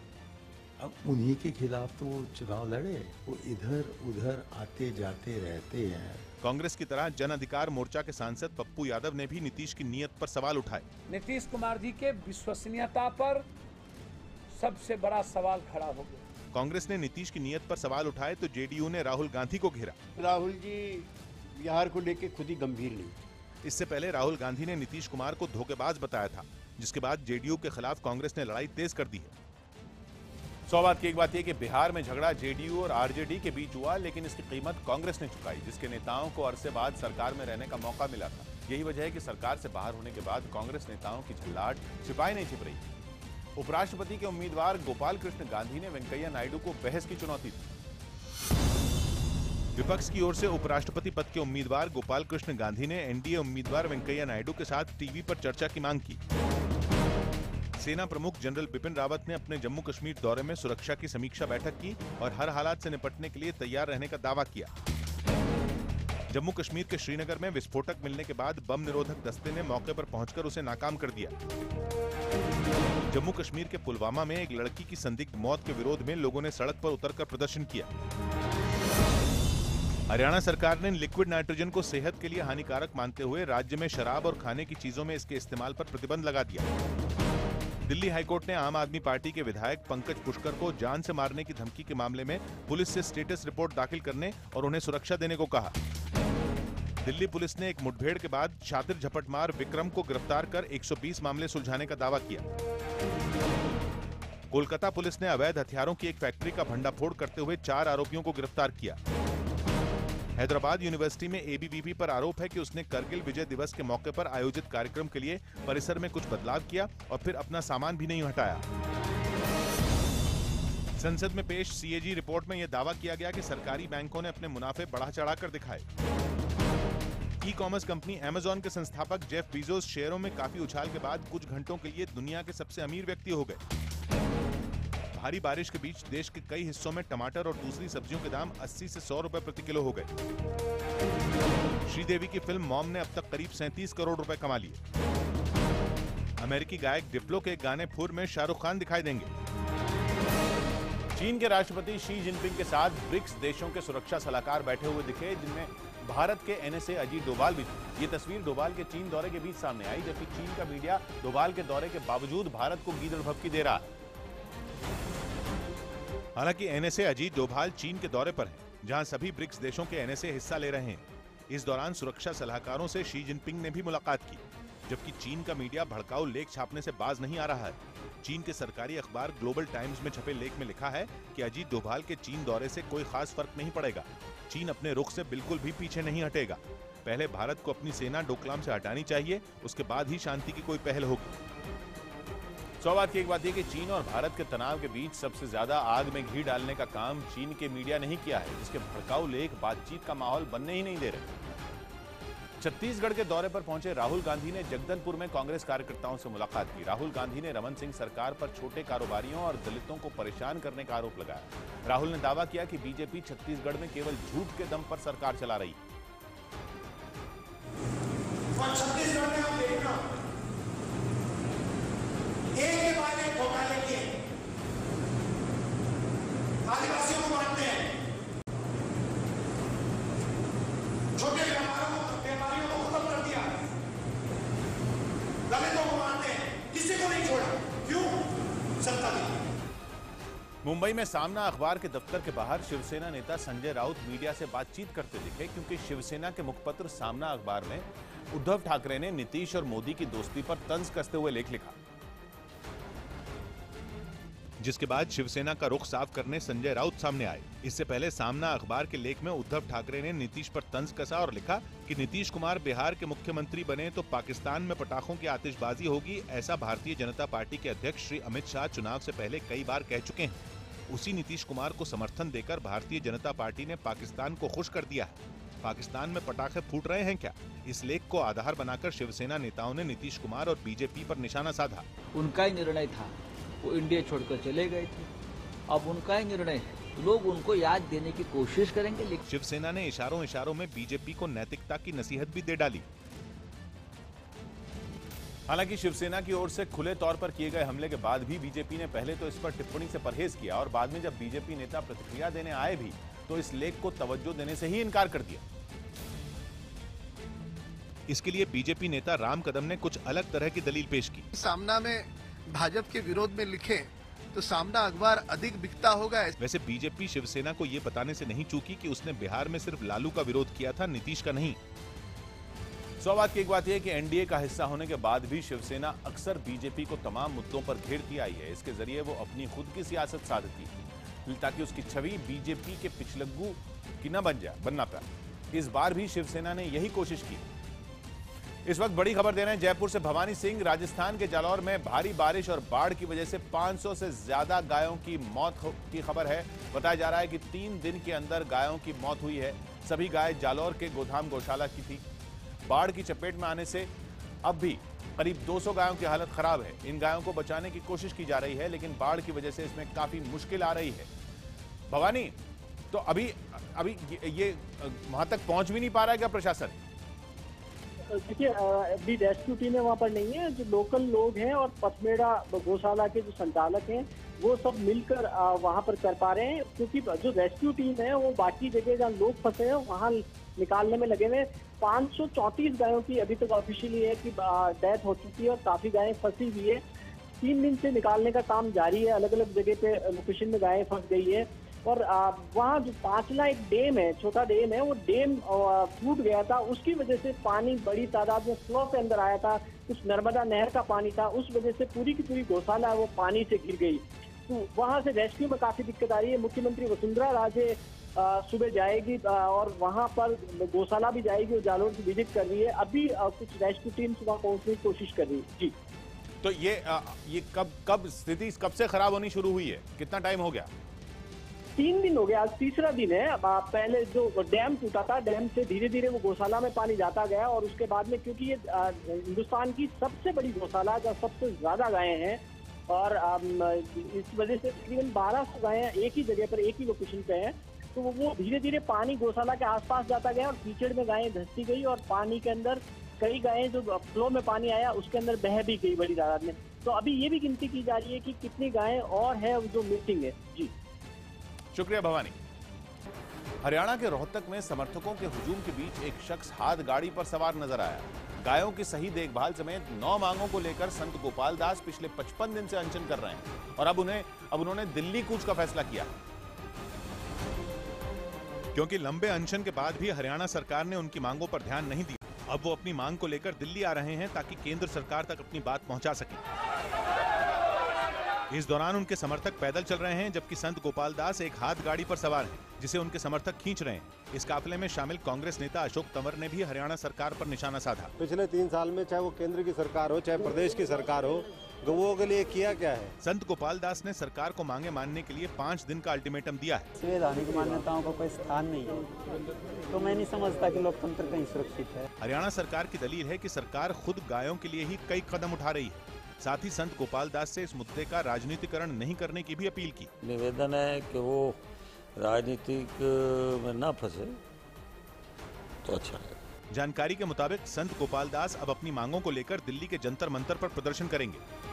अब उन्हीं के खिलाफ तो वो चुनाव लड़े। वो इधर उधर आते जाते रहते हैं। कांग्रेस की तरह जन अधिकार मोर्चा के सांसद पप्पू यादव ने भी नीतीश की नीयत पर सवाल उठाए। नीतीश कुमार जी के विश्वसनीयता पर सबसे बड़ा सवाल खड़ा हो गया। कांग्रेस ने नीतीश की नीयत पर सवाल उठाए तो जेडीयू ने राहुल गांधी को घेरा। राहुल जी बिहार को लेकर खुद ही गंभीर नहीं। इससे पहले राहुल गांधी ने नीतीश कुमार को धोखेबाज बताया था, जिसके बाद जेडीयू के खिलाफ कांग्रेस ने लड़ाई तेज कर दी है। 100 बात की एक बात यह कि बिहार में झगड़ा जेडीयू और आरजेडी के बीच हुआ, लेकिन इसकी कीमत कांग्रेस ने चुकाई, जिसके नेताओं को अरसे बाद सरकार में रहने का मौका मिला था। यही वजह है कि सरकार से बाहर होने के बाद कांग्रेस नेताओं की झल्लाहट छिपाई नहीं छिप रही। उपराष्ट्रपति के उम्मीदवार गोपाल कृष्ण गांधी ने वेंकैया नायडू को बहस की चुनौती दी। विपक्ष की ओर से उपराष्ट्रपति पद के उम्मीदवार गोपाल कृष्ण गांधी ने एनडीए उम्मीदवार वेंकैया नायडू के साथ टीवी पर चर्चा की मांग की। सेना प्रमुख जनरल बिपिन रावत ने अपने जम्मू कश्मीर दौरे में सुरक्षा की समीक्षा बैठक की और हर हालात से निपटने के लिए तैयार रहने का दावा किया। जम्मू कश्मीर के श्रीनगर में विस्फोटक मिलने के बाद बम निरोधक दस्ते ने मौके पर पहुंचकर उसे नाकाम कर दिया। जम्मू कश्मीर के पुलवामा में एक लड़की की संदिग्ध मौत के विरोध में लोगों ने सड़क पर उतरकर प्रदर्शन किया। हरियाणा सरकार ने लिक्विड नाइट्रोजन को सेहत के लिए हानिकारक मानते हुए राज्य में शराब और खाने की चीजों में इसके इस्तेमाल पर प्रतिबंध लगा दिया। दिल्ली हाईकोर्ट ने आम आदमी पार्टी के विधायक पंकज पुष्कर को जान से मारने की धमकी के मामले में पुलिस से स्टेटस रिपोर्ट दाखिल करने और उन्हें सुरक्षा देने को कहा। दिल्ली पुलिस ने एक मुठभेड़ के बाद शातिर झपटमार विक्रम को गिरफ्तार कर 120 मामले सुलझाने का दावा किया। कोलकाता पुलिस ने अवैध हथियारों की एक फैक्ट्री का भंडाफोड़ करते हुए 4 आरोपियों को गिरफ्तार किया। हैदराबाद यूनिवर्सिटी में एबीवीपी पर आरोप है कि उसने करगिल विजय दिवस के मौके पर आयोजित कार्यक्रम के लिए परिसर में कुछ बदलाव किया और फिर अपना सामान भी नहीं हटाया। संसद में पेश सीएजी रिपोर्ट में यह दावा किया गया कि सरकारी बैंकों ने अपने मुनाफे बढ़ा चढ़ाकर दिखाए। ई कॉमर्स कंपनी अमेज़न के संस्थापक जेफ बीजोस शेयरों में काफी उछाल के बाद कुछ घंटों के लिए दुनिया के सबसे अमीर व्यक्ति हो गए। भारी बारिश के बीच देश के कई हिस्सों में टमाटर और दूसरी सब्जियों के दाम 80 से 100 रुपए प्रति किलो हो गए। श्रीदेवी की फिल्म मॉम ने अब तक करीब 37 करोड़ रुपए कमा लिए। अमेरिकी गायक डिप्लो के गाने फुर में शाहरुख खान दिखाई देंगे। चीन के राष्ट्रपति शी जिनपिंग के साथ ब्रिक्स देशों के सुरक्षा सलाहकार बैठे हुए दिखे, जिनमें भारत के एनएसए अजीत डोभाल भी थे। ये तस्वीर डोभाल के चीन दौरे के बीच सामने आई, जबकि चीन का मीडिया डोभाल के दौरे के बावजूद भारत को गीदड़ भभकी दे रहा है। हालांकि एनएसए अजीत डोभाल चीन के दौरे पर हैं, जहां सभी ब्रिक्स देशों के एनएसए हिस्सा ले रहे हैं। इस दौरान सुरक्षा सलाहकारों से शी जिनपिंग ने भी मुलाकात की, जबकि चीन का मीडिया भड़काऊ लेख छापने से बाज नहीं आ रहा है। चीन के सरकारी अखबार ग्लोबल टाइम्स में छपे लेख में लिखा है कि अजीत डोभाल के चीन दौरे से कोई खास फर्क नहीं पड़ेगा। चीन अपने रुख से बिल्कुल भी पीछे नहीं हटेगा। पहले भारत को अपनी सेना डोकलाम से हटानी चाहिए, उसके बाद ही शांति की कोई पहल होगी। सौ बात की एक बात यह कि चीन और भारत के तनाव के बीच सबसे ज्यादा आग में घी डालने का काम चीन के मीडिया ने ही किया है, जिसके भड़काऊ लेख बातचीत का माहौल बनने ही नहीं दे रहे। छत्तीसगढ़ के दौरे पर पहुंचे राहुल गांधी ने जगदलपुर में कांग्रेस कार्यकर्ताओं से मुलाकात की। राहुल गांधी ने रमन सिंह सरकार पर छोटे कारोबारियों और दलितों को परेशान करने का आरोप लगाया। राहुल ने दावा किया कि बीजेपी छत्तीसगढ़ में केवल झूठ के दम पर सरकार चला रही है। छत्तीसगढ़ में हम देख रहे हैं एक के बाद एक घोटाले किए, आदिवासियों को मारते हैं, छोटे व्यापारियों को खत्म कर दिया, दलितों को मारते हैं, किसी को नहीं छोड़ा। क्यों? सत्ता दी। मुंबई में सामना अखबार के दफ्तर के बाहर शिवसेना नेता संजय राउत मीडिया से बातचीत करते दिखे, क्योंकि शिवसेना के मुखपत्र सामना अखबार में उद्धव ठाकरे ने नीतीश और मोदी की दोस्ती पर तंज कसते हुए लेख लिखा, जिसके बाद शिवसेना का रुख साफ करने संजय राउत सामने आए। इससे पहले सामना अखबार के लेख में उद्धव ठाकरे ने नीतीश पर तंज कसा और लिखा कि नीतीश कुमार बिहार के मुख्यमंत्री बने तो पाकिस्तान में पटाखों की आतिशबाजी होगी, ऐसा भारतीय जनता पार्टी के अध्यक्ष श्री अमित शाह चुनाव से पहले कई बार कह चुके हैं। उसी नीतीश कुमार को समर्थन देकर भारतीय जनता पार्टी ने पाकिस्तान को खुश कर दिया है। पाकिस्तान में पटाखे फूट रहे हैं क्या? इस लेख को आधार बनाकर शिवसेना नेताओं ने नीतीश कुमार और बीजेपी पर निशाना साधा। उनका ही निर्णय था, वो इंडिया छोड़कर चले गए थे, अब उनका ही निर्णय है, लोग उनको याद देने की कोशिश करेंगे। लेकिन शिवसेना ने इशारों इशारों में बीजेपी को नैतिकता की नसीहत भी दे डाली। हालांकि शिवसेना की ओर से खुले तौर पर किए गए हमले के बाद भी बीजेपी ने पहले तो इस पर टिप्पणी से परहेज किया और बाद में जब बीजेपी नेता प्रतिक्रिया देने आए भी तो इस लेख को तवज्जो देने से ही इनकार कर दिया। इसके लिए बीजेपी नेता राम कदम ने कुछ अलग तरह की दलील पेश की। सामना में भाजपा के विरोध में लिखे तो सामना अखबार अधिक बिकता होगा। वैसे बीजेपी शिवसेना को ये बताने से नहीं चूकी कि उसने बिहार में सिर्फ लालू का विरोध किया था, नीतीश का नहीं। सौ बात की एक बात यह कि एनडीए का हिस्सा होने के बाद भी शिवसेना अक्सर बीजेपी को तमाम मुद्दों पर घेरती आई है। इसके जरिए वो अपनी खुद की सियासत साधती है ताकि उसकी छवि बीजेपी के पिछलग्गू की न बनना पाए। इस बार भी शिवसेना ने यही कोशिश की। इस वक्त बड़ी खबर दे रहे हैं जयपुर से भवानी सिंह। राजस्थान के जालौर में भारी बारिश और बाढ़ की वजह से 500 से ज्यादा गायों की मौत की खबर है। बताया जा रहा है कि 3 दिन के अंदर गायों की मौत हुई है। सभी गाय जालौर के गोधाम गौशाला की थी। बाढ़ की चपेट में आने से अब भी करीब 200 गायों की हालत खराब है। इन गायों को बचाने की कोशिश की जा रही है, लेकिन बाढ़ की वजह से इसमें काफी मुश्किल आ रही है। भवानी, तो अभी ये वहां तक पहुंच भी नहीं पा रहा है क्या प्रशासन? देखिए, अभी रेस्क्यू टीमें वहाँ पर नहीं है। जो लोकल लोग हैं और पथमेड़ा गौशाला के जो संचालक हैं वो सब मिलकर वहाँ पर कर पा रहे हैं, क्योंकि जो रेस्क्यू टीम है वो बाकी जगह जहाँ लोग फंसे हैं वहाँ निकालने में लगे हुए। 534 गायों की अभी तक ऑफिशियली है कि डेथ हो चुकी है और काफी गायें फंसी हुई है। 3 दिन से निकालने का काम जारी है। अलग अलग जगह पे लोकेशन में गायें फंस गई है और वहाँ जो पांचला एक डैम है, छोटा डैम है, वो डैम फूट गया था। उसकी वजह से पानी बड़ी तादाद में फ्लो के अंदर आया था। कुछ नर्मदा नहर का पानी था, उस वजह से पूरी की पूरी गौशाला वो पानी से घिर गई। तो वहाँ से रेस्क्यू में काफी दिक्कत आ रही है। मुख्यमंत्री वसुंधरा राजे सुबह जाएगी और वहाँ पर गौशाला भी जाएगी और जालौर की विजिट कर रही है। अभी कुछ रेस्क्यू टीम वहाँ पहुँचने की कोशिश कर रही है। जी, तो ये कब स्थिति कब से खराब होनी शुरू हुई है? कितना टाइम हो गया? 3 दिन हो गया, आज तीसरा दिन है। पहले जो डैम टूटा था, डैम से धीरे धीरे वो गौशाला में पानी जाता गया और उसके बाद में, क्योंकि ये हिंदुस्तान की सबसे बड़ी गौशाला जहाँ सबसे ज्यादा गायें हैं और इस वजह से तकरीबन 1200 गायें एक ही जगह पर एक ही लोकेशन पे हैं, तो वो धीरे धीरे पानी गौशाला के आसपास जाता गया और कीचड़ में गायें धंसती गई और पानी के अंदर कई गायें जो फ्लो में पानी आया उसके अंदर बह भी गई बड़ी तादाद में। तो अभी ये भी गिनती की जा रही है कि कितनी गायें और है जो मिसिंग है। जी शुक्रिया भवानी। हरियाणा के रोहतक में समर्थकों के हुजूम के बीच एक शख्स हाथ गाड़ी पर सवार नजर आया। गायों की सही देखभाल समेत 9 मांगों को लेकर संत गोपाल दास पिछले 55 दिन से अनशन कर रहे हैं और अब उन्होंने दिल्ली कूच का फैसला किया। क्योंकि लंबे अनशन के बाद भी हरियाणा सरकार ने उनकी मांगों पर ध्यान नहीं दिया, अब वो अपनी मांग को लेकर दिल्ली आ रहे हैं ताकि केंद्र सरकार तक अपनी बात पहुंचा सके। इस दौरान उनके समर्थक पैदल चल रहे हैं, जबकि संत गोपाल दास एक हाथ गाड़ी पर सवार हैं, जिसे उनके समर्थक खींच रहे हैं। इस काफिले में शामिल कांग्रेस नेता अशोक तंवर ने भी हरियाणा सरकार पर निशाना साधा। पिछले 3 साल में चाहे वो केंद्र की सरकार हो चाहे प्रदेश की सरकार हो, गौओं के लिए किया क्या है? संत गोपाल दास ने सरकार को मांगे मानने के लिए 5 दिन का अल्टीमेटम दिया है। संवैधानिक मान्यताओं का कोई स्थान नहीं है, तो मैं नहीं समझता कि लोकतंत्र कहीं सुरक्षित है। हरियाणा सरकार की दलील है कि सरकार खुद गायों के लिए ही कई कदम उठा रही है। साथ ही संत गोपाल दास से इस मुद्दे का राजनीतिकरण नहीं करने की भी अपील की। निवेदन है कि वो राजनीतिक में न फंसे तो अच्छा है। जानकारी के मुताबिक संत गोपाल दास अब अपनी मांगों को लेकर दिल्ली के जंतर मंतर पर प्रदर्शन करेंगे।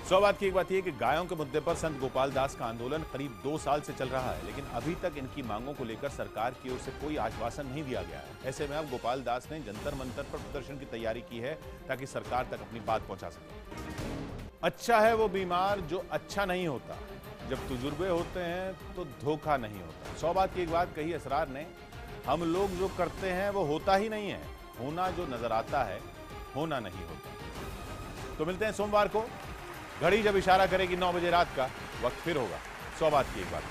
सौ बात की एक बात यह कि गायों के मुद्दे पर संत गोपाल दास का आंदोलन करीब 2 साल से चल रहा है, लेकिन अभी तक इनकी मांगों को लेकर सरकार की ओर से कोई आश्वासन नहीं दिया गया है। ऐसे में अब गोपाल दास ने जंतर मंतर पर प्रदर्शन की तैयारी की है ताकि सरकार तक अपनी बात पहुंचा सके। अच्छा है वो बीमार जो अच्छा नहीं होता, जब तजुर्बे होते हैं तो धोखा नहीं होता। 100 बात की एक बात कही असरार ने, हम लोग जो करते हैं वो होता ही नहीं है, होना जो नजर आता है होना नहीं होता। तो मिलते हैं सोमवार को, घड़ी जब इशारा करेगी 9 बजे रात का, वक्त फिर होगा 100 बात की एक बात।